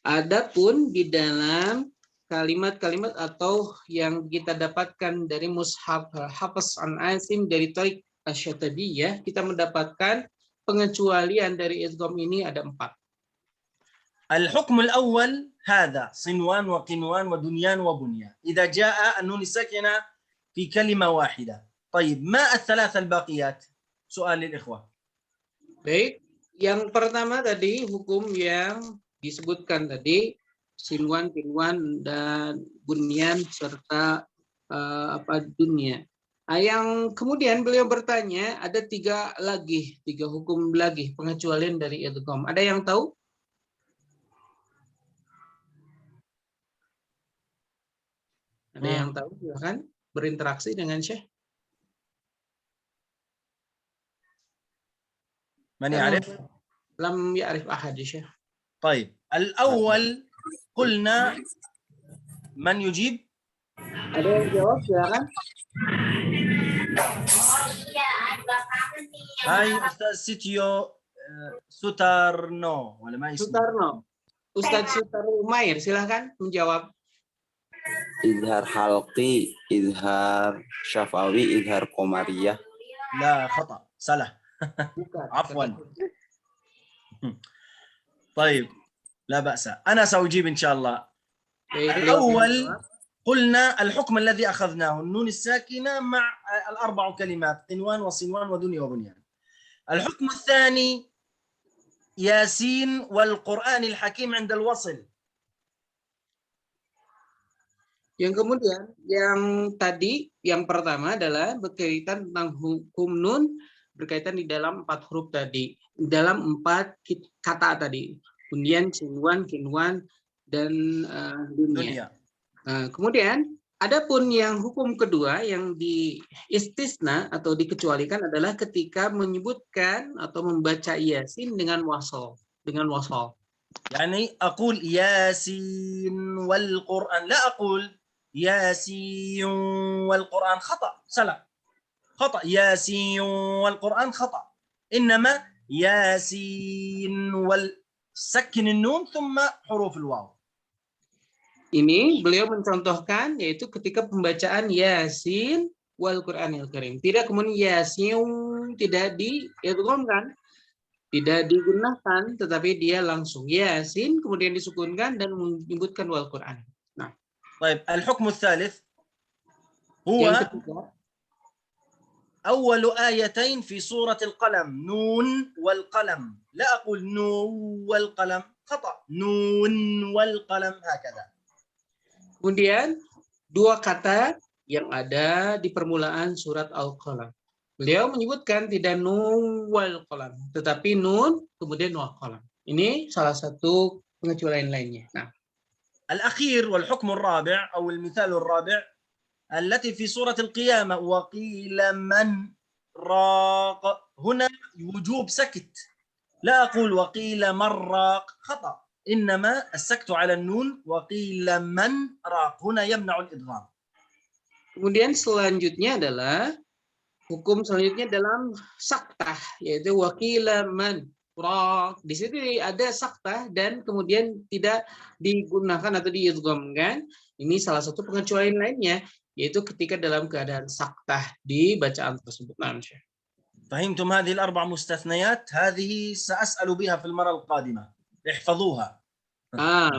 adapun di dalam kalimat-kalimat atau yang kita dapatkan dari mushaf Hafs an Asim dari Tariq Asy-Syatabiyah, kita mendapatkan pengecualian dari idgham ini ada 4. الحكم الأول هذا صنوان وقنوان ودنيان وبنيان إذا جاء النون الساكنة في كلمة واحدة. طيب ما الثلاث الباقيات؟ سؤال للإخوة. Baik, yang pertama tadi hukum yang disebutkan tadi sinwan, kinwan, dan bunyan serta dunia. Yang kemudian beliau bertanya ada 3 hukum lagi pengecualian dari idgham. Ada yang tahu? Ada yang tahu? Silakan berinteraksi dengan Syekh. من يعرف؟ لم يعرف أحد يا شيخ. طيب الأول قلنا من يجيب؟ Ada yang jawab silakan. هاي أستاذ سيتيو سوتارنو ولا ما اسمه؟ Sutarno. Ustadz Sutarno Umair silakan menjawab. izhar halqi, izhar syafawi, izhar qamariyah. لا خطأ salah. عفوا. طيب لا بأس، أنا سأجيب إن شاء الله. الأول قلنا الحكم الذي أخذناه النون الساكنة مع الأربع كلمات قنوان وصنوان ودنيا وبنيان. الحكم الثاني ياسين والقرآن الحكيم عند الوصل. Yang kemudian, yang tadi, yang pertama adalah berkaitan tentang hukum nun, berkaitan di dalam 4 huruf tadi, dalam 4 kata tadi, undian, sinwan, kinwan, dan dunia. Nah, kemudian, adapun yang hukum kedua yang diistisna atau dikecualikan adalah ketika menyebutkan atau membaca yasin dengan wasol, يعني أقول ياسين والقرآن، لا أقول ياسين والقرآن، خطأ سلام، خطأ ياسين والقرآن خطأ، إنما ياسين سكن النون ثم حروف الواو. Ini beliau mencontohkan yaitu ketika pembacaan Yasin wal Qur'anil Karim. Tidak kemudian Yasin tidak diidghamkan, tidak digunakan, tetapi dia langsung Yasin kemudian disukunkan dan menyebutkan wal Qur'an. Nah, طيب الحكم الثالث هو أول آيتين في سورة القلم نون والقلم، لا أقول نون والقلم، خطأ نون والقلم هكذا. Kemudian 2 kata yang ada di permulaan surat Al-Qalam. Beliau menyebutkan tidak nun wal qalam, tetapi nun kemudian wal qalam. Ini salah satu pengecualian lainnya. Nah, الأخير والحكم الرابع أو المثال الرابع التي في سورة القيامة وقيل من راق، هنا وجوب سكت، لا أقول وقيل من راق، خطأ، إنما السكت على النون وقيل من راق، هنا يمنع الإدغام. Kemudian selanjutnya adalah hukum selanjutnya dalam saktah, yaitu wakila man raq. Di situ ada saktah dan kemudian tidak digunakan atau diidghamkan. Ini salah satu pengecualian lainnya, yaitu ketika dalam keadaan saktah di bacaan tersebut. Nah, فهمتم هذه الأربع مستثنيات؟ هذه سأسأل بها في المرة القادمة، احفظوها.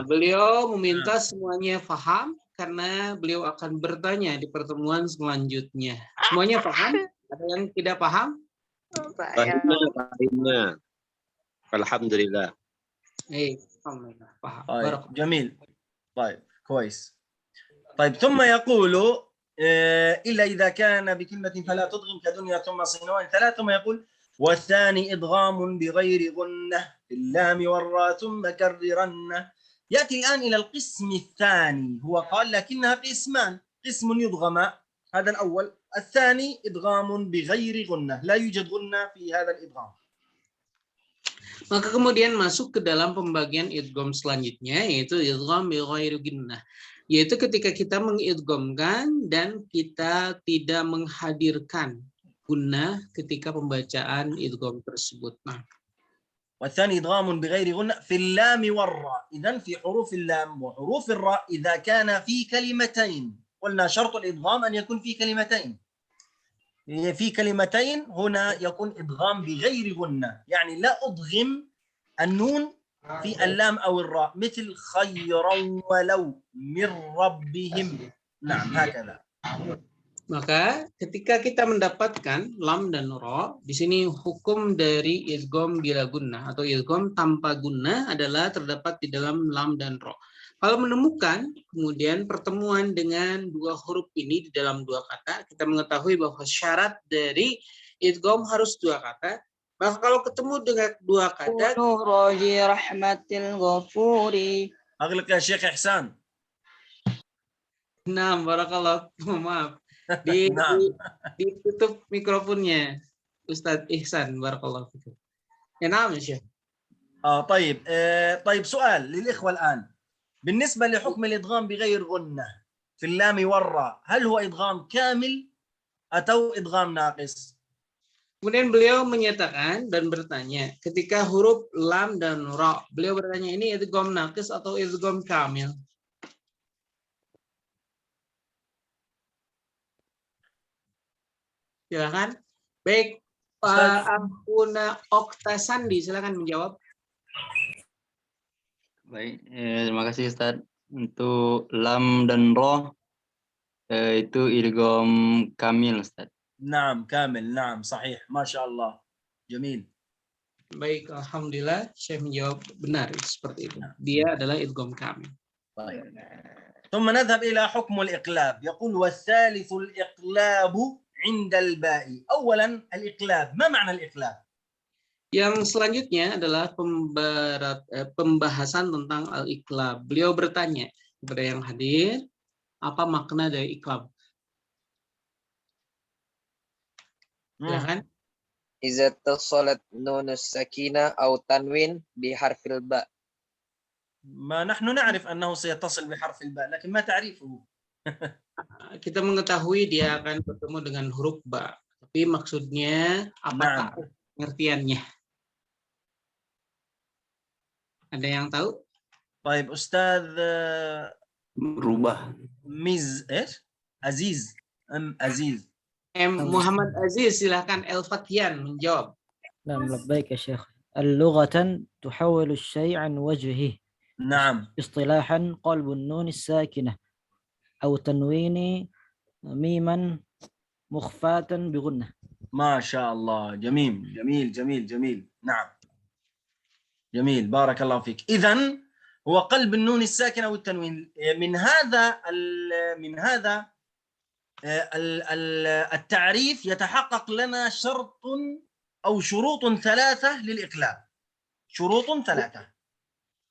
Beliau meminta semuanya paham karena beliau akan bertanya di pertemuan selanjutnya. Semuanya paham? Ada yang tidak paham? Fahimna. Alhamdulillah. Alhamdulillah. Paham. طيب جميل. طيب كويس. طيب ثم يقول إلا إذا كان بكلمة فلا تضغم كدنيا ثم صنوان 3، ثم يقول والثاني إدغام بغير غنة في اللام والراء ثم كررنه. يأتي الآن إلى القسم الثاني، هو قال لكنها قسمان، قسم يضغم، هذا الأول، الثاني إدغام بغير غنة، لا يوجد غنة في هذا الإدغام. Maka kemudian masuk ke dalam pembagian idgham selanjutnya, yaitu idgham bi ghairi gunnah, yaitu ketika kita mengidghamkan dan kita tidak menghadirkan gunnah ketika pembacaan idgham tersebut. Nah, والثاني إدغام بغير غنة في اللام والراء. إذن في حروف اللام وحروف الراء إذا كان في كلمتين، قلنا شرط الإدغام أن يكون في كلمتين، في كلمتين هنا يكون إدغام بغير غنة، يعني لا أدغم النون في اللام أو الراء، مثل خيرا ولو من ربهم. نعم هكذا. Maka ketika kita mendapatkan lam dan ra, di sini hukum dari idgham bila gunnah atau idgham tanpa gunnah adalah terdapat di dalam lam dan ra. Kalau menemukan kemudian pertemuan dengan 2 huruf ini di dalam 2 kata, kita mengetahui bahwa syarat dari idgham harus 2 kata. Maka kalau ketemu dengan 2 kata, Raji rahmatil ghafuri. أغلق يا شيخ إحسان. nah, barakallah, maaf. Ditutup mikrofonnya Ustadz Ihsan, barakallahu fikum. Ya, نعم يا شيخ. طيب طيب سؤال للإخوة الآن، بالنسبة لحكم الإدغام بغير غنة في اللام والراء، هل هو إدغام كامل أو إدغام ناقص؟ Kemudian beliau menyatakan dan bertanya, ketika huruf lam dan ra, beliau bertanya ini idgham naqis atau idgham kamil? Silakan. Baik, Ustaz. Pak Ampuna Oktasandi, silakan menjawab. Baik, terima kasih Ustaz. Untuk lam dan roh itu idgham kamil Ustaz. نعم كامل نعم صحيح ما شاء الله جميل. Baik, alhamdulillah Syekh menjawab benar seperti itu. Dia adalah idgham kamil. طيب. ثم نذهب إلى حكم الإقلاب. يقول والثالث الإقلاب عند الباء. أولا الإقلاب، ما معنى الإقلاب؟ Yang selanjutnya adalah pembahasan tentang al-iqlab. Beliau bertanya kepada yang hadir, apa makna dari iqlab? Silakan. إذا اتصلت نون السكينة أو تنوين بحرف الباء. ما نحن نعرف أنه سيتصل بحرف الباء لكن ما تعريفه. Kita mengetahui dia akan bertemu dengan huruf ba, tapi maksudnya apakah pengertiannya? Ada yang tahu? طيب أستاذ Berubah. إيش؟ عزيز أم عزيز؟ Muhammad Aziz, silahkan El-Fatian menjawab. نعم لبيك يا شيخ. اللغة تحول الشيء عن وجهه. نعم. اصطلاحا قلب النون الساكنة أو تنوين ميما مخفاة بغنة. ما شاء الله جميل جميل جميل جميل. نعم جميل بارك الله فيك. إذن هو قلب النون الساكنة والتنوين. من هذا التعريف يتحقق لنا شرط أو شروط ثلاثة للإقلاب. شروط ثلاثة.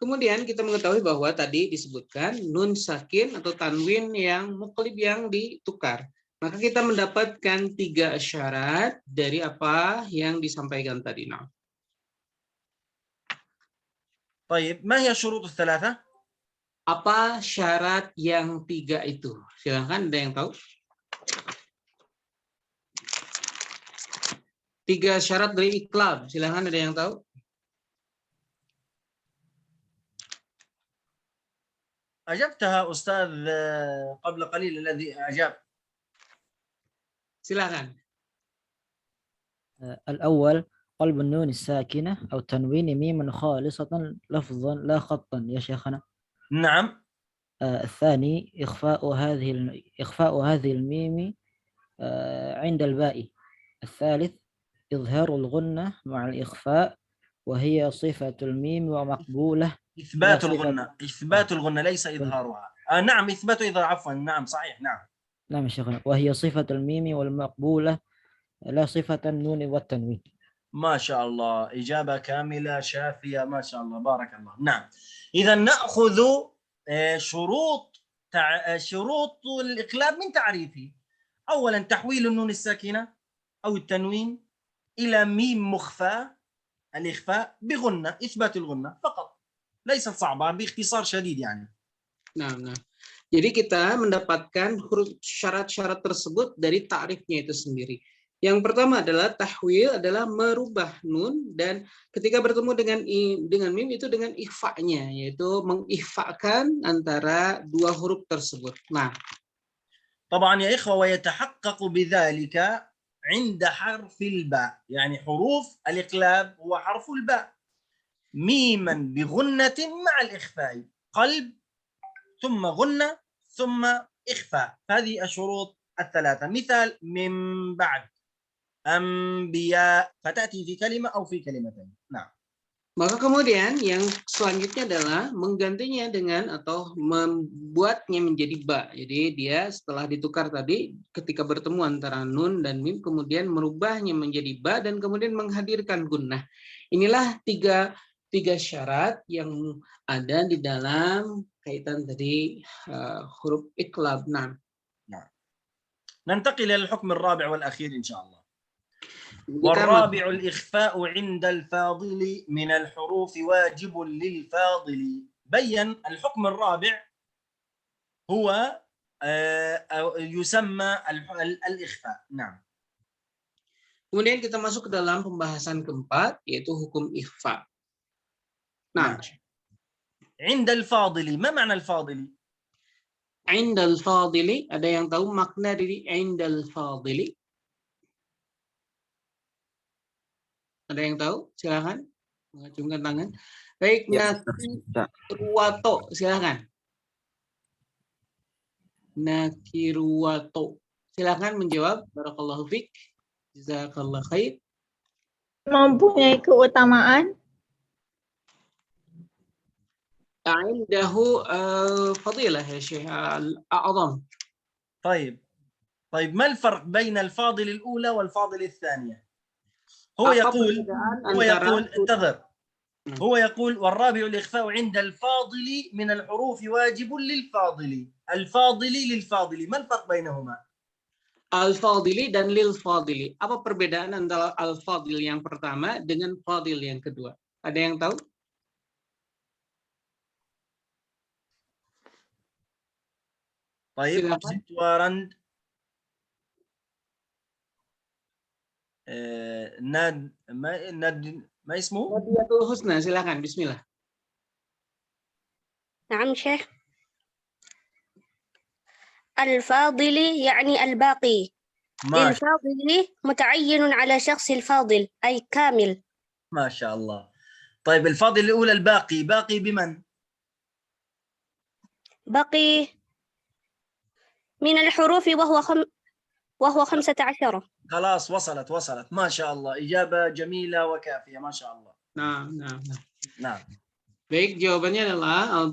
Kemudian kita mengetahui bahwa tadi disebutkan nun sakin atau tanwin yang muqlib yang ditukar. Maka kita mendapatkan 3 syarat dari apa yang disampaikan tadi. Nah. طيب ما هي الشروط الثلاثة؟ Apa syarat yang 3 itu? Silakan, ada yang tahu? 3 syarat dari iqlab. Silakan, ada yang tahu? أجبتها أستاذ قبل قليل الذي أجاب. Silakan. الأول قلب النون الساكنة أو تنوين ميما خالصة لفظا لا خطا يا شيخنا. نعم. الثاني إخفاء هذه الميم عند الباء. الثالث إظهار الغنة مع الإخفاء وهي صفة الميم ومقبولة. إثبات الغنة ليس إظهارها. نعم إثبات إظهار عفوا. نعم صحيح. نعم نعم شيخنا. وهي صفة الميم والمقبولة لا صفة النون والتنوين. ما شاء الله إجابة كاملة شافية ما شاء الله بارك الله. نعم إذا نأخذ شروط الإقلاب من تعريفه. أولا تحويل النون الساكنة أو التنوين إلى ميم مخفى، الإخفاء بغنة، إثبات الغنة فقط، ليست صعبة باختصار شديد يعني. Nah. Jadi kita mendapatkan syarat-syarat tersebut dari ta'rifnya itu sendiri. Yang pertama adalah tahwil, adalah merubah nun, dan ketika bertemu dengan mim itu dengan ikhfa-nya, yaitu mengikhfakan antara 2 huruf tersebut. Nah, طبعا يا إخوة ويتحقق بذلك عند حرف الباء، يعني حروف الإقلاب هو حرف الباء ميما بغنة مع الإخفاء، قلب ثم غنة ثم إخفاء. هذه الشروط الثلاثة. مثال من بعد أنبياء فتأتي في كلمة أو في كلمتين. نعم. Maka kemudian yang selanjutnya adalah menggantinya dengan atau membuatnya menjadi ba. Jadi dia setelah ditukar tadi ketika bertemu antara nun dan mim kemudian merubahnya menjadi ba dan kemudian menghadirkan gunnah. Inilah tiga syarat yang ada di dalam kaitan tadi huruf iqlab. Nah. ننتقل إلى الحكم الرابع والأخير إن شاء الله. والرابع الإخفاء عند الفاضل من الحروف واجب للفاضل. بين الحكم الرابع هو يسمى الإخفاء. نعم. Kemudian kita masuk ke dalam pembahasan keempat, yaitu hukum ikhfa. Nah. عند الفاضل، ما معنى الفاضل؟ عند الفاضل, ada yang tahu makna dari عند الفاضل? Ada yang tahu? Silakan mengacungkan tangan. Baik, Ya, Nakiruwato, silakan. Nakiruwato, silakan menjawab. Barakallahu fiik. Jazakallah khair. Mempunyai keutamaan. عنده فضيلة يا شيخ الأعظم. طيب ما الفرق بين الفاضل الأولى والفاضل الثانية؟ هو يقول انتظر. هو يقول والرابع الإخفاء عند الفاضل من الحروف واجب للفاضل. الفاضل للفاضل، ما الفرق بينهما؟ Al-Fadili dan Lil-Fadili. Apa perbedaan antara Al-Fadil yang pertama dengan Fadil yang kedua? Ada yang tahu? طيب أبسط ورند ما اسمه؟ Nadiyatul Husna, silakan. Bismillah. نعم شيخ. الفاضل يعني الباقي. للفاضل متعين على شخص الفاضل أي كامل. ما شاء الله. طيب الفاضل الأولى الباقي، باقي بمن؟ باقي من الحروف وهو 15. خلاص وصلت ما شاء الله. إجابة جميلة وكافية ما شاء الله. نعم. Baik, jawabannya adalah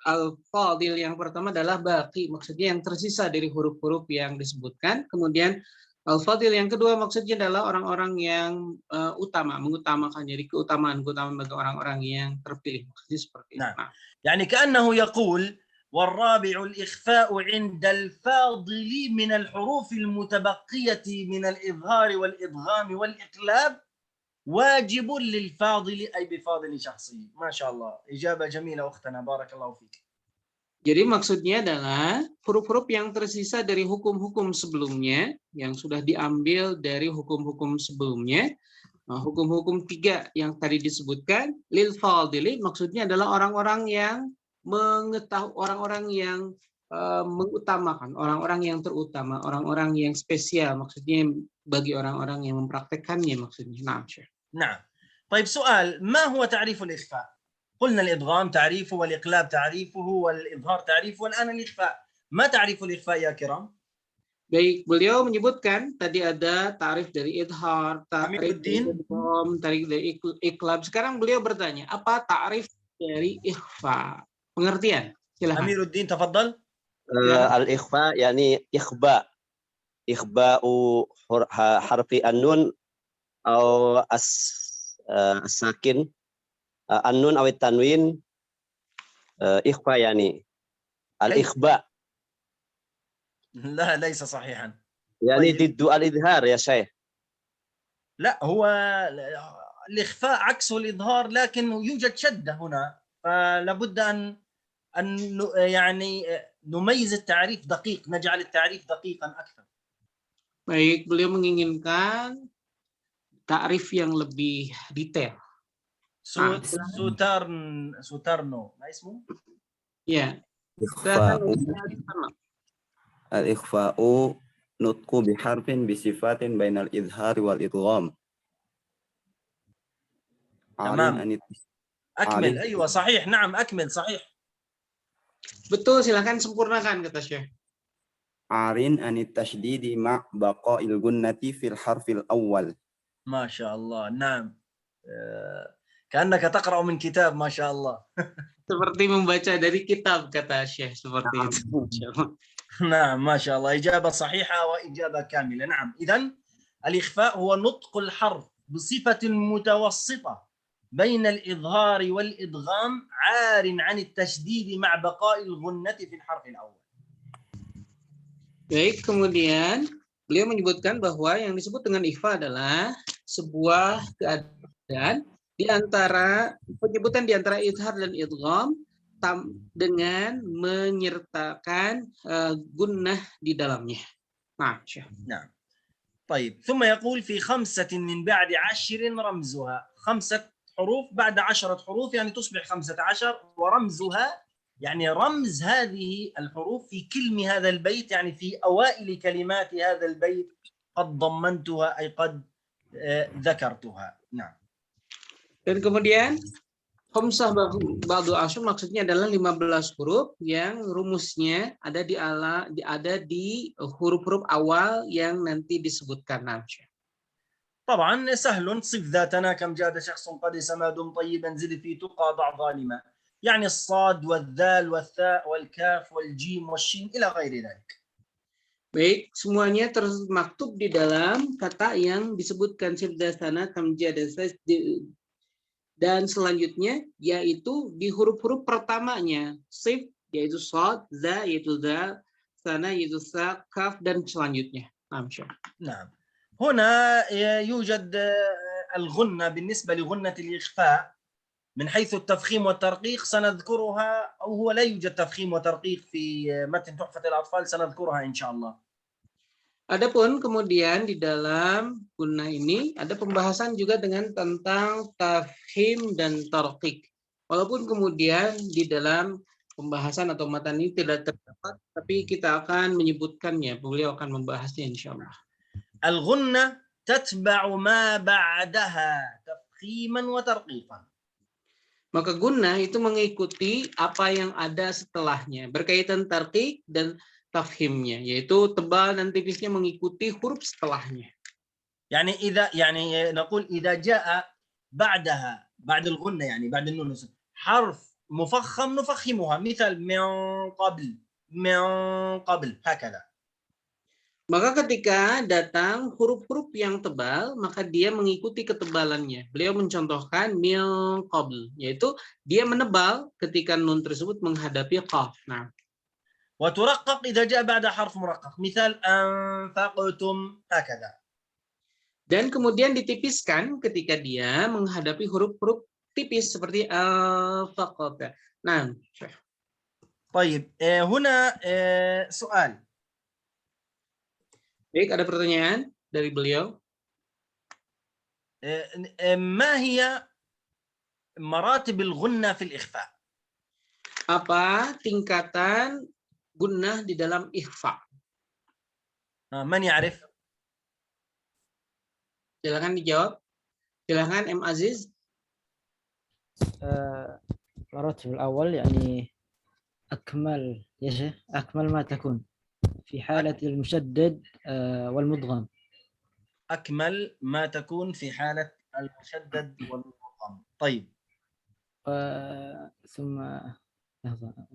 al-fadil yang pertama adalah baqi, maksudnya yang tersisa dari huruf-huruf yang disebutkan. Kemudian al-fadil yang kedua maksudnya adalah orang-orang yang utama, mengutamakan, jadi keutamaan bagi orang-orang yang terpilih. Maksudnya seperti itu. Nah, يعني كأنه يقول والرابع الإخفاء عند الفاضل من الحروف المتبقية من الإظهار والإدغام والإقلاب واجب للفاضل أي بفاضل شخصي. ما شاء الله، إجابة جميلة أختنا، بارك الله فيك. Jadi maksudnya adalah huruf-huruf yang tersisa dari hukum-hukum sebelumnya yang sudah diambil dari hukum-hukum sebelumnya. Hukum-hukum 3 yang tadi disebutkan lil fadili maksudnya adalah orang-orang yang mengetahui, orang-orang yang mengutamakan, orang-orang yang terutama, orang-orang yang spesial, maksudnya bagi orang-orang yang mempraktekannya maksudnya. نعم. طيب سؤال، ما هو تعريف الإخفاء؟ قلنا الإدغام تعريفه والإقلاب تعريفه والإظهار تعريفه والآن الإخفاء. ما تعريف الإخفاء يا كرام؟ Baik, beliau menyebutkan tadi ada tarif dari idhar, tarif dari idgham, tarif dari iqlab. Sekarang beliau bertanya, apa tarif dari ikhfa? Pengertian. Silakan. Amiruddin, tafadhal. Al-ikhfa yani ikhba. Ikhba'u harfi an-nun atau as-sakin an-nun aw tanwin ikhfa yani al-ikhba. لا ليس صحيحا. يعني ضد الإظهار يا شيخ. لا، هو الإخفاء عكسه الإظهار، لكن يوجد شدة هنا، فلا بد أن يعني نميز التعريف دقيق، نجعل التعريف دقيقا أكثر. Baik, beliau menginginkan takrif yang lebih detail. Sutarno, ما اسمه؟ Ya. Al-ikhfa'u nutqu biharfin bisifatin bainal idhari wal idgham. تمام. أكمل. أيوة صحيح. نعم أكمل صحيح. Betul, silakan sempurnakan kata Syekh. Arin anit tashdidi ma' baqa'il gunnati fil harfil awwal. ما شاء الله. نعم. كأنك تقرأ من كتاب ما شاء الله. Seperti membaca dari kitab kata Syekh, seperti itu. نعم ما شاء الله، إجابة صحيحة وإجابة كاملة. نعم، إذن الإخفاء هو نطق الحرف بصفة متوسطة بين الإظهار والإدغام عار عن التشديد مع بقاء الغنة في الحرف الأول. Baik, kemudian beliau menyebutkan bahwa yang disebut dengan ikhfa adalah sebuah keadaan di antara penyebutan di antara izhar dan idgham dengan menyertakan gunnah di dalamnya. Nah, نعم. طيب ثم يقول في 5 من بعد 10 رمزها. 5 حروف بعد 10 حروف يعني تصبح 15، ورمزها يعني رمز هذه الحروف في كلم هذا البيت، يعني في أوائل كلمات هذا البيت قد ضمنتها أي قد ذكرتها. نعم. Dan kemudian khamsah ba'du asyr maksudnya adalah 15 huruf yang rumusnya ada di huruf-huruf awal yang nanti disebutkan. طبعا سهل. صف ذاتنا كم جاد شخص قد سماد طيبا زد في تقى ضع ظالما. يعني الصاد والذال والثاء والكاف والجيم والشين إلى غير ذلك. Baik, semuanya termaktub di dalam kata yang disebutkan sif dzatana kam jada dan selanjutnya yaitu di huruf-huruf pertamanya sif yaitu sad, za yaitu za, sana yaitu sa, kaf dan selanjutnya. نعم. هنا يوجد الغنة بالنسبة لغنة الإخفاء من حيث التفخيم والترقيق سنذكرها، أو هو لا يوجد تفخيم وترقيق في متن تحفة الأطفال، سنذكرها إن شاء الله. Adapun kemudian di dalam gunnah ini ada pembahasan juga dengan tentang tafhim dan tarqiq. Walaupun kemudian di dalam pembahasan atau matan ini tidak terdapat, tapi kita akan menyebutkannya. Beliau akan membahasnya insyaallah. Al-ghunnah tatba'u ma ba'daha tafkhiman wa tarqiqan. Maka gunnah itu mengikuti apa yang ada setelahnya berkaitan tarqiq dan tafhimnya, yaitu tebal dan tipisnya mengikuti huruf setelahnya. يعني نقول إذا جاء بعدها بعد الغنة يعني بعد النون حرف مفخم نفخمها، مثال من قبل هكذا. Maka ketika datang huruf-huruf yang tebal, maka dia mengikuti ketebalannya. Beliau mencontohkan min qabl, yaitu dia menebal ketika nun tersebut menghadapi qaf. Nah. وترقق إذا جاء بعد حرف مرقق، مثال أنفقتم هكذا. Dan kemudian ditipiskan ketika dia menghadapi huruf-huruf tipis seperti al-faqata. Nah. طيب هنا سؤال. Baik, ada pertanyaan dari beliau. ما هي مراتب الغنة في الإخفاء؟ Apa tingkatan gunnah di dalam ikhfa? من يعرف؟ Silakan dijawab. Silakan M Aziz. المراتب الأول يعني أكمل يا شيخ أكمل ما تكون في حالة المشدد والمدغم. أكمل ما تكون في حالة المشدد والمدغم. طيب.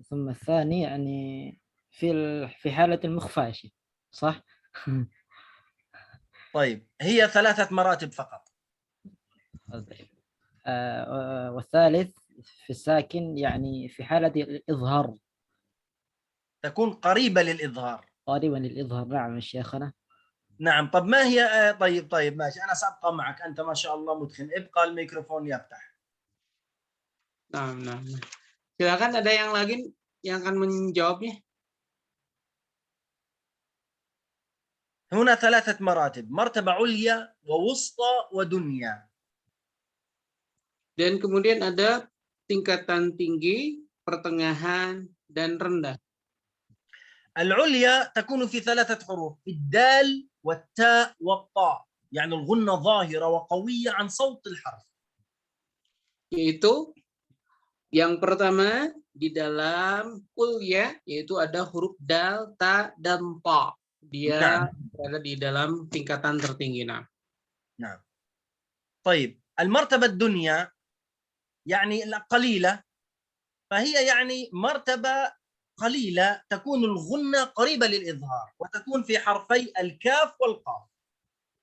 ثم الثاني يعني في حالة المخفى شيء صح؟ طيب هي 3 مراتب فقط. والثالث في الساكن يعني في حالة الإظهار تكون قريبة للإظهار. قريبا للإظهار. نعم شيخنا. نعم. طب ما هي طيب ماشي، أنا سأبقى معك، أنت ما شاء الله متقن، ابقى الميكروفون يفتح. Nah. Silakan, ada yang lagi yang akan menjawabnya. هنا 3 مراتب، مرتبة عليا ووسطى ودنيا. Dan kemudian ada tingkatan tinggi, pertengahan, dan rendah. العليا تكون في 3 حروف، الدال والتاء والطاء، يعني الغنة ظاهرة وقوية عن صوت الحرف. Yaitu yang pertama di dalam ulya, yaitu ada huruf dal, ta, dan ta. Dia berada di dalam tingkatan tertinggi. Nah. طيب المرتبة الدنيا يعني قليلة، فهي يعني مرتبة قليلة تكون الغنة قريبة للإظهار وتكون في حرفي الكاف والقاف.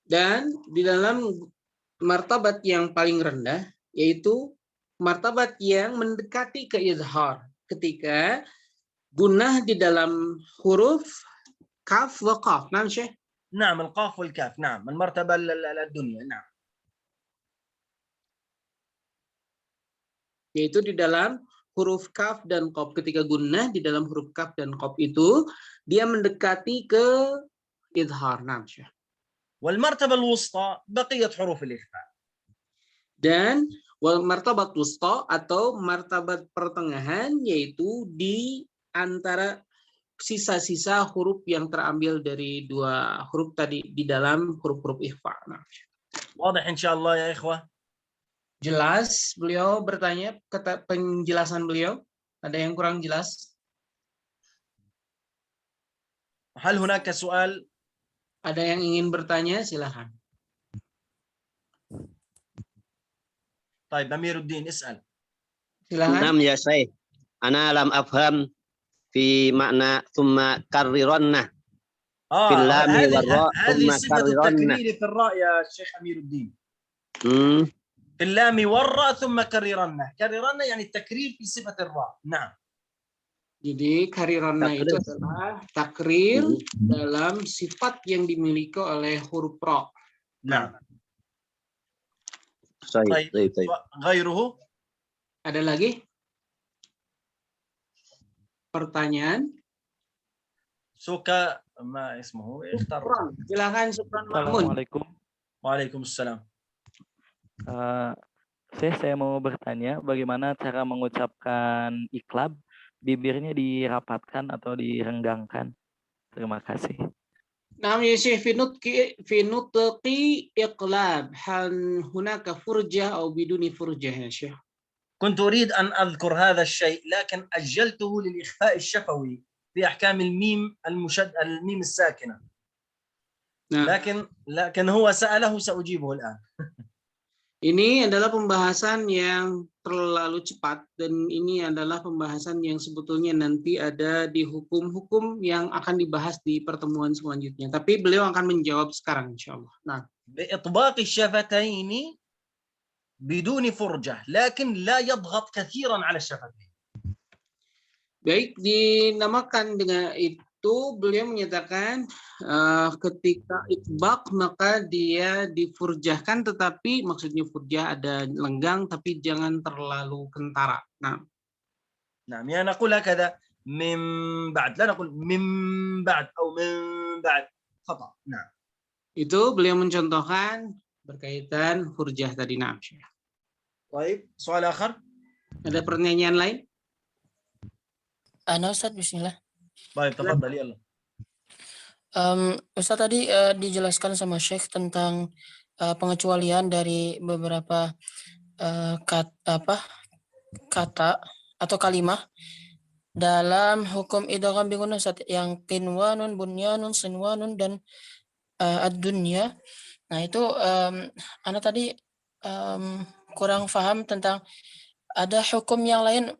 Dan di dalam martabat yang paling rendah yaitu martabat yang mendekati ke izhar ketika gunnah di dalam huruf kaf wa qaf. Nah, Syekh. نعم القاف والكاف. نعم المرتبة الدنيا. نعم. Yaitu di dalam huruf kaf dan qaf. Ketika gunnah di dalam huruf kaf dan qaf itu dia mendekati ke izhar. Nah, Syekh. والمرتبة الوسطى بقية حروف الإخفاء. Dan wal martabat wusta atau martabat pertengahan yaitu di antara sisa-sisa huruf yang terambil dari 2 huruf tadi di dalam huruf-huruf ikhfa. Nah. واضح إن شاء الله يا إخوة؟ Jelas, beliau bertanya kata penjelasan beliau. Ada yang kurang jelas? هل هناك سؤال؟ Ada yang ingin bertanya? Silakan. طيب أمير الدين اسأل. Silakan. نعم يا شيخ أنا لم أفهم في معنى ثم كررنا في اللام والراء ثم هذه صفة كررنا. التكرير في الراء يا شيخ أمير الدين. Hmm. في اللام والراء ثم كررنا. كررنا يعني التكرير في صفة الراء. نعم. Jadi karirana itu adalah takrir dalam sifat yang dimiliki oleh huruf ra. نعم. طيب. غيره؟ Ada lagi? Pertanyaan? سوكا ما اسمه اختار. Silakan Supran Mahmud. Assalamualaikum. Waalaikumsalam. Saya mau bertanya bagaimana cara mengucapkan iklab, bibirnya dirapatkan atau direnggangkan? Terima kasih. نعم يا شيخ في نطق إقلاب هل هناك فرجة أو بدون فرجة يا شيخ؟ كنت أريد أن أذكر هذا الشيء لكن أجلته للإخفاء الشفوي في أحكام الميم الميم الساكنة. نعم. لكن هو سأله سأجيبه الآن. Ini adalah pembahasan yang terlalu cepat dan ini adalah pembahasan yang sebetulnya nanti ada di hukum-hukum yang akan dibahas di pertemuan selanjutnya. Tapi beliau akan menjawab sekarang insyaallah. Nah, بإطباق الشفتين بدون فرجة لكن لا يضغط كثيرا على الشفتين. Baik, dinamakan dengan itu beliau menyatakan ketika itbaq maka dia difurjahkan, tetapi maksudnya furjah ada lenggang tapi jangan terlalu kentara. Nah, يعني نقول هكذا من بعد لا نقول من بعد أو من بعد خطأ. نعم. Itu beliau mencontohkan berkaitan furjah tadi. Nah, طيب سؤال آخر. Ada pertanyaan lain? Ana Ustaz, bismillah. Baik, tafadhal ya Allah. Ustaz tadi dijelaskan sama Syekh tentang pengecualian dari beberapa kata atau kalimah dalam hukum idgham bi gunna yang qinwanun, bunyanun, sinwanun dan ad-dunya. Nah, itu ana tadi kurang paham tentang ada hukum yang lain.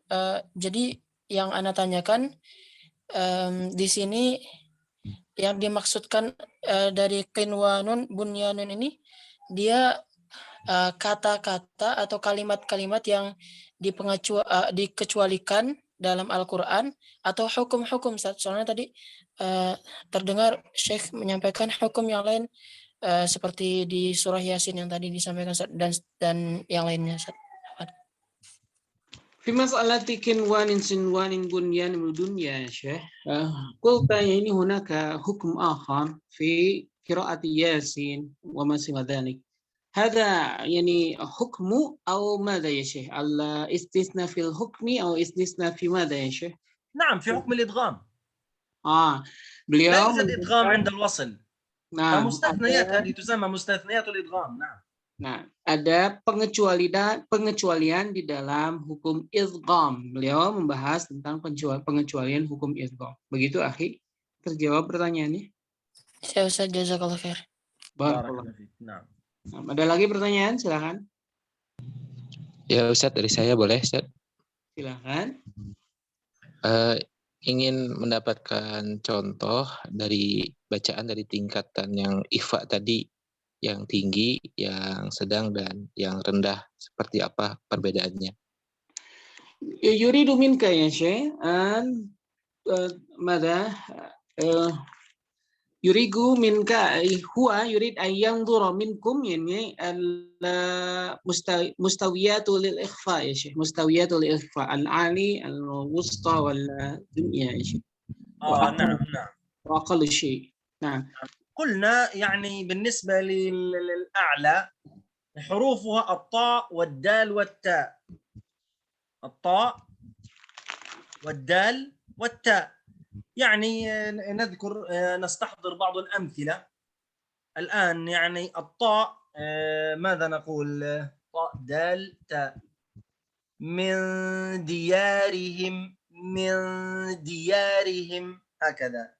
Jadi yang ana tanyakan di sini yang dimaksudkan dari qinwanun, bunyanun ini dia kata-kata atau kalimat-kalimat yang dikecualikan dalam Al-Quran atau hukum-hukum. Soalnya tadi terdengar Syekh menyampaikan hukum yang lain seperti di surah Yasin yang tadi disampaikan dan yang lainnya. في مسألة كنوان سنوان بنيان الدنيا يا شيخ قلت يعني هناك حكم آخر في قراءة ياسين وما سوى ذلك. هذا يعني حكم أو ماذا يا شيخ؟ الاستثناء في الحكم أو استثناء في ماذا يا شيخ؟ نعم في حكم الإدغام. beliau لا يوجد إدغام عند الوصل. نعم. فمستثنيات هذه تسمى مستثنيات الإدغام. نعم. Nah, ada pengecualian di dalam hukum idgham. Beliau membahas tentang pengecualian hukum idgham. Begitu, akhi? Terjawab pertanyaannya? Saya Ustaz, jazakallah khair. Nah, ada lagi pertanyaan? Silakan. Ya Ustaz, dari saya boleh Ustaz? Silakan. Ingin mendapatkan contoh dari bacaan dari tingkatan yang ikhfa tadi, yang tinggi, yang sedang, dan yang rendah. Seperti apa perbedaannya? Yuridu minka ya Syekh an mada yurigu minka huwa yurid an yanzura minkum yani al mustawiyatul ikhfa ya Syekh, mustawiyatul ikhfa al-ali al-wusta wal dunya ya Syekh. نعم. وأقل شيء. نعم. قلنا يعني بالنسبة للأعلى حروفها الطاء والدال والتاء. الطاء والدال والتاء. يعني نستحضر بعض الأمثلة الآن. يعني الطاء ماذا نقول؟ طاء دال تاء. من ديارهم، من ديارهم، هكذا.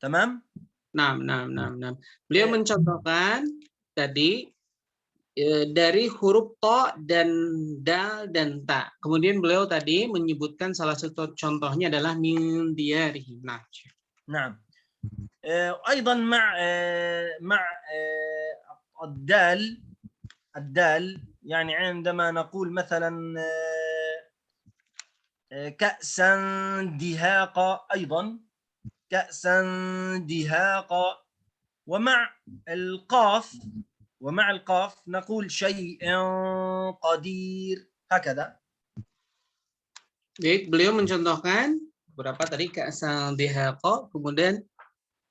تمام؟ Nah. Beliau mencontohkan tadi dari huruf to dan dal dan ta. Kemudian beliau tadi menyebutkan salah satu contohnya adalah min diyarihim. Nah. نعم. أيضا مع الدال يعني عندما نقول مثلا كأسا دهاقا، أيضا كأسا دهاقا. ومع القاف نقول شيء قدير، هكذا. Baik, beliau mencontohkan beberapa tadi ka'san dihaqa, kemudian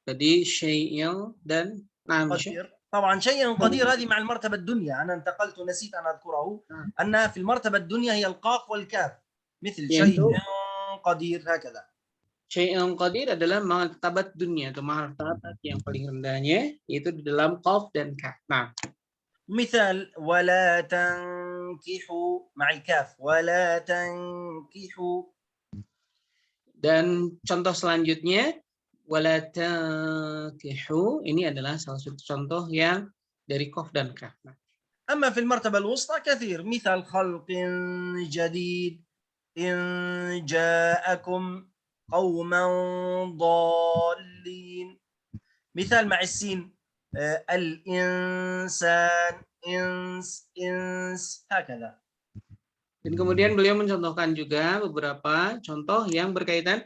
tadi syai'il dan قدير. طبعا شيء قدير هذه مع المرتبة الدنيا، أنا انتقلت ونسيت أن أذكره أنها في المرتبة الدنيا هي القاف والكاف، مثل شيء قدير هكذا. Syai'il qadir adalah martabat dunia atau martabat yang paling rendahnya, yaitu di dalam qaf dan kaf. Nah. مثال ولا تنكحوا مع الكاف، ولا تنكحوا. Dan contoh selanjutnya wala tankihu, ini adalah salah satu contoh yang dari qaf dan kaf. أما في المرتبة الوسطى كثير، مثال خلق جديد، إن جاءكم قوما ضالين. مثال مع السين الإنسان، إنس، هكذا. Dan kemudian beliau mencontohkan juga beberapa contoh yang berkaitan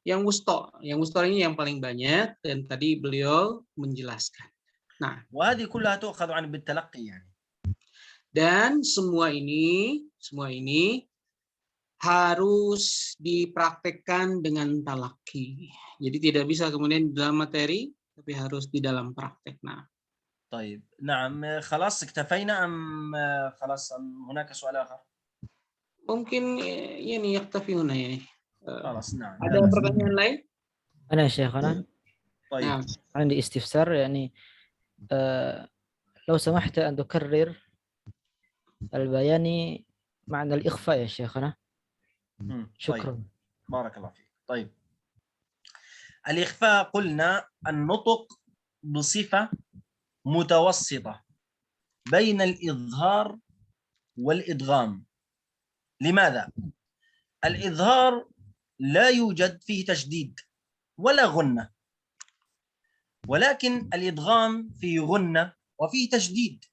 yang wusta. Yang wusta ini yang paling banyak dan tadi beliau menjelaskan. Nah, وهذه كلها تؤخذ عن بالتلقي يعني. Dan semua ini harus dipraktekkan dengan talaki. Jadi tidak bisa kemudian di dalam materi, tapi harus di dalam praktek. Nah. طيب نعم خلاص اكتفينا أم خلاص هناك سؤال آخر؟ Mungkin ini yaktafi huna yani. خلاص نعم. Ada pertanyaan lain? أنا شيخنا طيب عندي استفسار يعني لو سمحت أن تكرر البيان معنى الإخفاء يا شيخنا. شكرا. طيب. بارك الله فيك. طيب الإخفاء قلنا النطق بصفة متوسطة بين الإظهار والإدغام. لماذا؟ الإظهار لا يوجد فيه تشديد ولا غنة، ولكن الإدغام فيه غنة وفيه تشديد،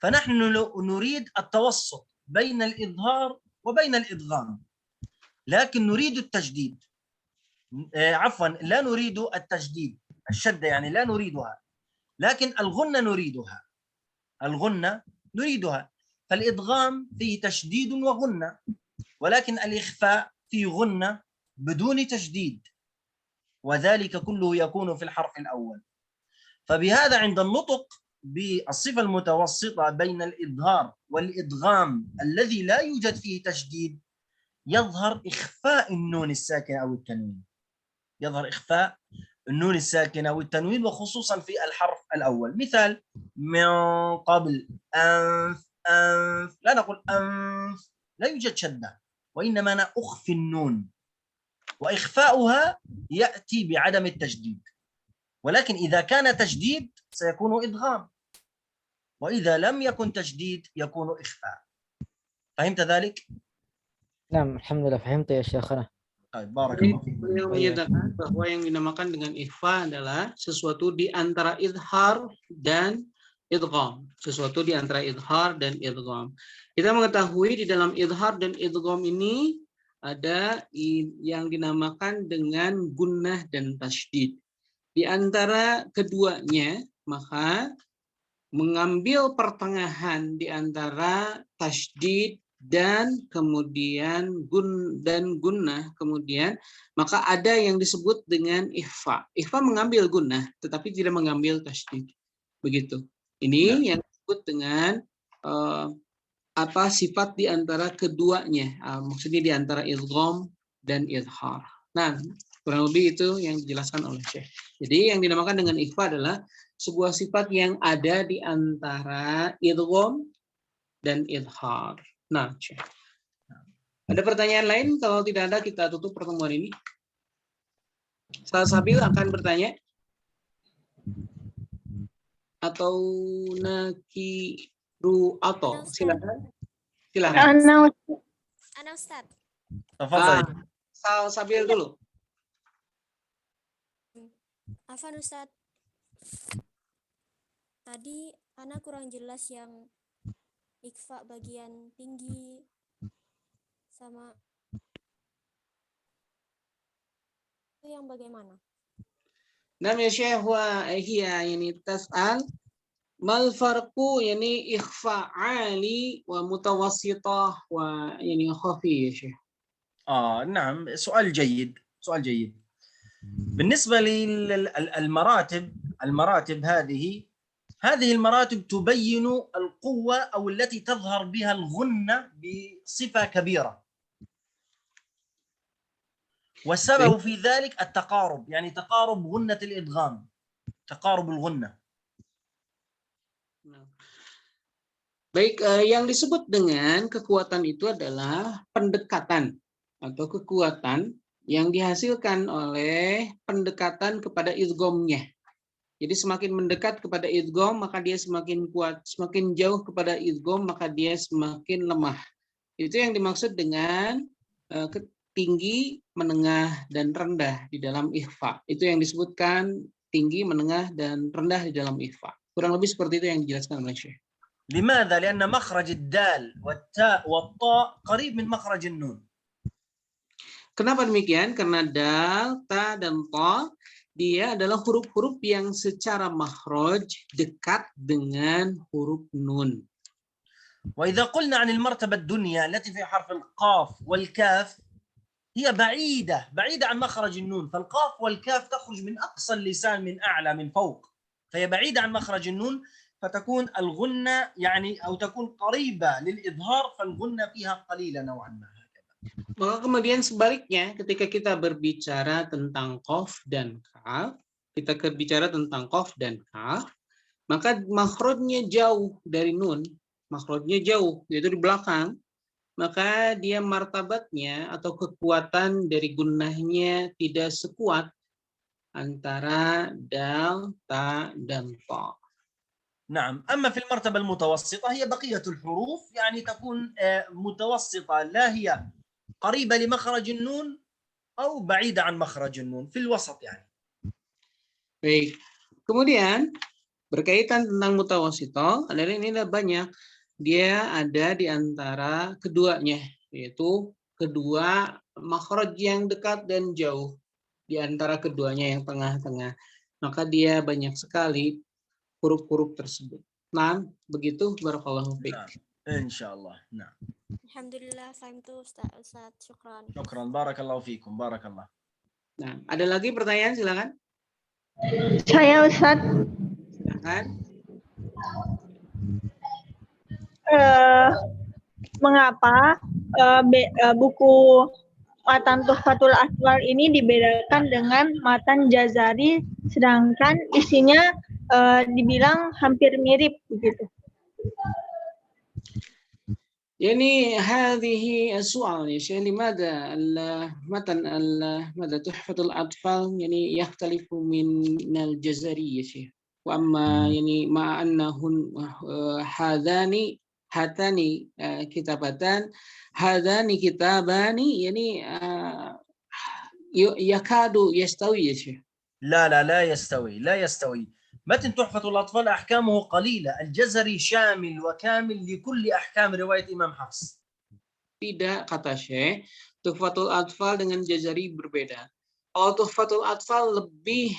فنحن نريد التوسط بين الإظهار وبين الإدغام، لكن نريد التجديد، عفوا لا نريد التجديد، الشدة يعني لا نريدها، لكن الغنة نريدها، الغنة نريدها. فالإدغام فيه تشديد وغنة، ولكن الإخفاء فيه غنة بدون تشديد، وذلك كله يكون في الحرف الأول. فبهذا عند النطق بالصفة المتوسطة بين الإظهار والإدغام الذي لا يوجد فيه تشديد يظهر إخفاء النون الساكنة أو التنوين، يظهر إخفاء النون الساكنة والتنوين، وخصوصا في الحرف الأول. مثال من قبل أنف، أنف، لا نقول أنف، لا يوجد شدة، وإنما أنا أخفي النون، وإخفاؤها يأتي بعدم التجديد، ولكن إذا كان تجديد سيكون إدغام، وإذا لم يكن تجديد يكون إخفاء. فهمت ذلك؟ نعم الحمد لله فهمت يا شيخنا. بارك الله فيك. Beliau menyatakan bahwa yang dinamakan dengan ikhfa adalah sesuatu di antara idhar dan idgham, sesuatu di antara idhar dan idgham. Kita mengetahui di dalam idhar dan idgham ini ada yang dinamakan dengan gunnah dan tasydid. Di antara keduanya, maka mengambil pertengahan di antara tasydid dan kemudian gunnah, kemudian maka ada yang disebut dengan ikhfa. Ikhfa mengambil gunnah tetapi tidak mengambil tasydid. Begitu. Ini yang disebut dengan apa sifat di antara keduanya, maksudnya di antara idgham dan idhar. Nah, kurang lebih itu yang dijelaskan oleh Syekh. Jadi yang dinamakan dengan ikhfa adalah sebuah sifat yang ada di antara idgham dan idhar. Nah, ada pertanyaan lain? Kalau tidak ada, kita tutup pertemuan ini. Ustaz Sabil akan bertanya. Atau nakiru atau silakan. Silakan. Ana Ustaz. Sabil dulu. Afan Ustaz. Tadi Ana kurang jelas yang ikhfa bagian tinggi sama itu yang bagaimana? Nam ya Syekh wa hiya yani tas'al mal farqu yani ikhfa ali wa mutawassitah wa yani khafi ya Syekh. نعم سؤال جيد سؤال جيد. بالنسبة للمراتب هذه المراتب تبين القوة أو التي تظهر بها الغنة بصفة كبيرة. والسبب في ذلك التقارب، يعني تقارب غنة الإدغام، تقارب الغنة. Baik, yang disebut dengan kekuatan itu adalah pendekatan atau kekuatan yang dihasilkan oleh pendekatan kepada idghamnya. Jadi semakin mendekat kepada idgham maka dia semakin kuat, semakin jauh kepada idgham maka dia semakin lemah. Itu yang dimaksud dengan tinggi, menengah, dan rendah di dalam ikhfa. Itu yang disebutkan tinggi, menengah, dan rendah di dalam ikhfa. Kurang lebih seperti itu yang dijelaskan oleh Syekh. لماذا؟ لأن مخرج الدال والتاء والطاء قريب من مخرج النون. Kenapa demikian? Karena dal, ta, dan ta dia adalah huruf-huruf yang secara makhraj dekat dengan huruf nun. وإذا قلنا عن المرتبة الدنيا التي في حرف القاف والكاف هي بعيدة عن مخرج النون، فالقاف والكاف تخرج من أقصى اللسان من أعلى من فوق، فهي بعيدة عن مخرج النون، فتكون الغنة يعني أو تكون قريبة للإظهار، فالغنة فيها قليلة نوعا ما. Maka kemudian sebaliknya ketika kita berbicara tentang qaf dan kaf, maka makhrajnya jauh dari nun, makhrajnya jauh, yaitu di belakang, maka dia martabatnya atau kekuatan dari gunnahnya tidak sekuat antara dal, ta, dan ta. نعم، أما في المرتبة المتوسطة هي بقية الحروف، يعني تكون متوسطة، لا هي قريبة لمخرج النون أو بعيدة عن مخرج النون، في الوسط يعني. Baik. Kemudian berkaitan tentang mutawassithah, adalah ini ada banyak. Dia ada di antara keduanya, yaitu kedua makhraj yang dekat dan jauh, di antara keduanya yang tengah-tengah. Maka dia banyak sekali huruf-huruf tersebut. Nah, begitu barakallahu fiik. Insyaallah. Nah. Alhamdulillah, fahimtu Ustaz. Syukran. Syukran, barakallahu fiikum, barakallah. Nah, ada lagi pertanyaan, silakan. Saya Ustaz. Silakan. Mengapa buku Matan Tuhfatul Atfal ini dibedakan dengan Matan Jazari, sedangkan isinya dibilang hampir mirip begitu? يعني هذه السؤال يا شيخ لماذا المتن ماذا تحفة الأطفال يعني يختلف من الجزري يا شيخ وأما يعني مع أنهن هاتان كتابتان هذان كتابان يعني يكاد يستوي يا شيخ. لا يستوي. متن تحفة الأطفال أحكامه قليلة، الجزري شامل وكامل لكل أحكام رواية إمام حفص. Tidak, kata Syekh, Tuhfatul Atfal dengan Jazari berbeda. Kalau Tuhfatul Atfal lebih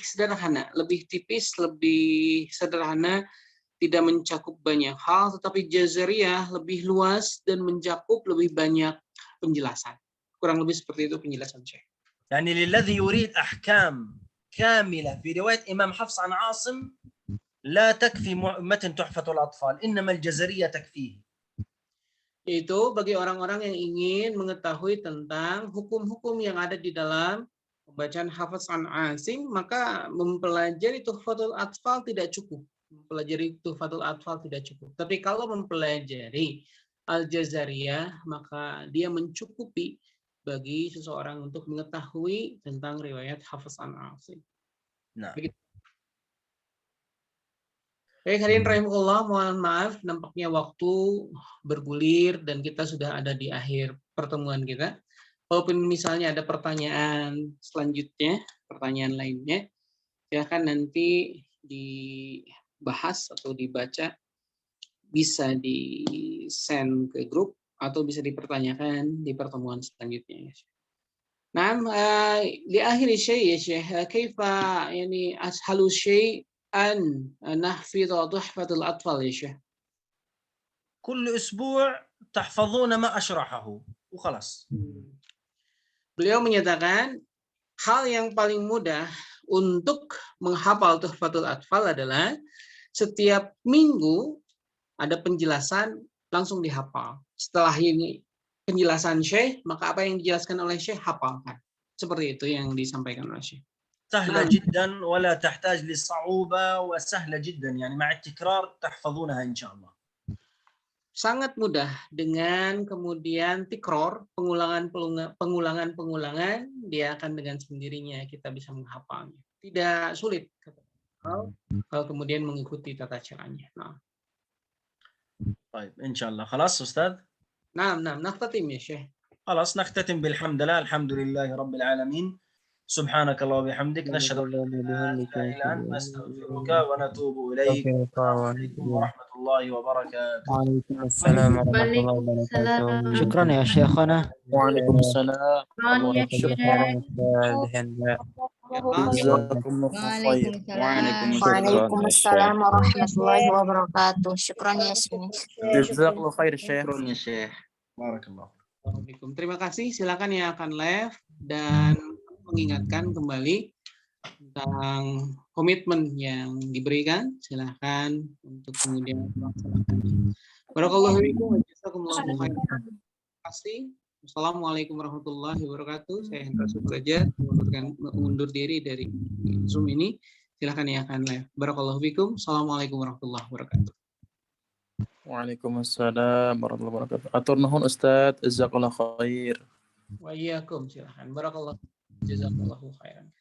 sederhana, lebih tipis, lebih sederhana, tidak mencakup banyak hal, tetapi Jazariyah lebih luas dan mencakup lebih banyak penjelasan. Kurang lebih seperti itu penjelasan Syekh. يعني للذي يريد أحكام كاملة في رواية إمام حفص عن عاصم لا تكفي متن تحفة الأطفال، إنما الجزرية تكفيه. Itu bagi orang-orang yang ingin mengetahui tentang hukum-hukum yang ada di dalam pembacaan hafaz an Asim, maka mempelajari Tuhfatul Atfal tidak cukup. Mempelajari Tuhfatul Atfal tidak cukup. Tapi kalau mempelajari Al-Jazariyah, maka dia mencukupi bagi seseorang untuk mengetahui tentang riwayat hafaz an Asim. Nah. Begitu. Baik, hadirin rahimahullah, mohon maaf nampaknya waktu bergulir dan kita sudah ada di akhir pertemuan kita. Walaupun misalnya ada pertanyaan selanjutnya, pertanyaan lainnya, silakan nanti dibahas atau dibaca, bisa di-send ke grup atau bisa dipertanyakan di pertemuan selanjutnya. Nah, di akhir syai' ya Syekh, kaifa yani ashalu syai' an nahfidha tuhfatul atfal ya Syekh? كل أسبوع تحفظون ما أشرحه وخلاص. Beliau menyatakan hal yang paling mudah untuk menghafal Tuhfatul Atfal adalah setiap minggu ada penjelasan langsung dihafal. Setelah ini penjelasan Syekh, maka apa yang dijelaskan oleh Syekh hafalkan. Seperti itu yang disampaikan oleh Syekh. سهلة جدا ولا تحتاج للصعوبة وسهلة جدا يعني مع التكرار تحفظونها إن شاء الله. Sangat mudah dengan kemudian tikror, pengulangan, dia akan dengan sendirinya kita bisa menghafalnya. Tidak sulit kalau kemudian mengikuti tata caranya. Nah. طيب إن شاء الله خلاص أستاذ. نعم نختتم يا شيخ. خلاص نختتم بالحمد لله الحمد لله رب العالمين. سبحانك اللهم وبحمدك نشهد أن لا إله إلا أنت نستغفرك ونتوب إليك. السلام عليكم ورحمة الله وبركاته. وعليكم السلام ورحمة الله وبركاته. شكرا يا شيخنا. وعليكم السلام. جزاكم الله خير. وعليكم السلام ورحمة الله وبركاته. شكرا يا شيخ. جزاك الله خير Syekh. Syukron ya Syekh. Barakallah. Terima kasih. Silakan yang akan live dan mengingatkan kembali tentang komitmen yang diberikan. Silakan untuk kemudian melaksanakan. Barakallahu fiikum wa jazakumullahu khairan. Terima kasih. Assalamualaikum warahmatullahi wabarakatuh. Saya Hendra Sudrajat mengundur diri dari Zoom ini. Silakan yang akan live. Barakallahu fiikum. Assalamualaikum warahmatullahi wabarakatuh. Waalaikumsalam warahmatullahi wabarakatuh. Atur nuhun Ustaz, jazakallahu khair. Wa iyyakum, silakan. Barakallahu jazakallahu khairan.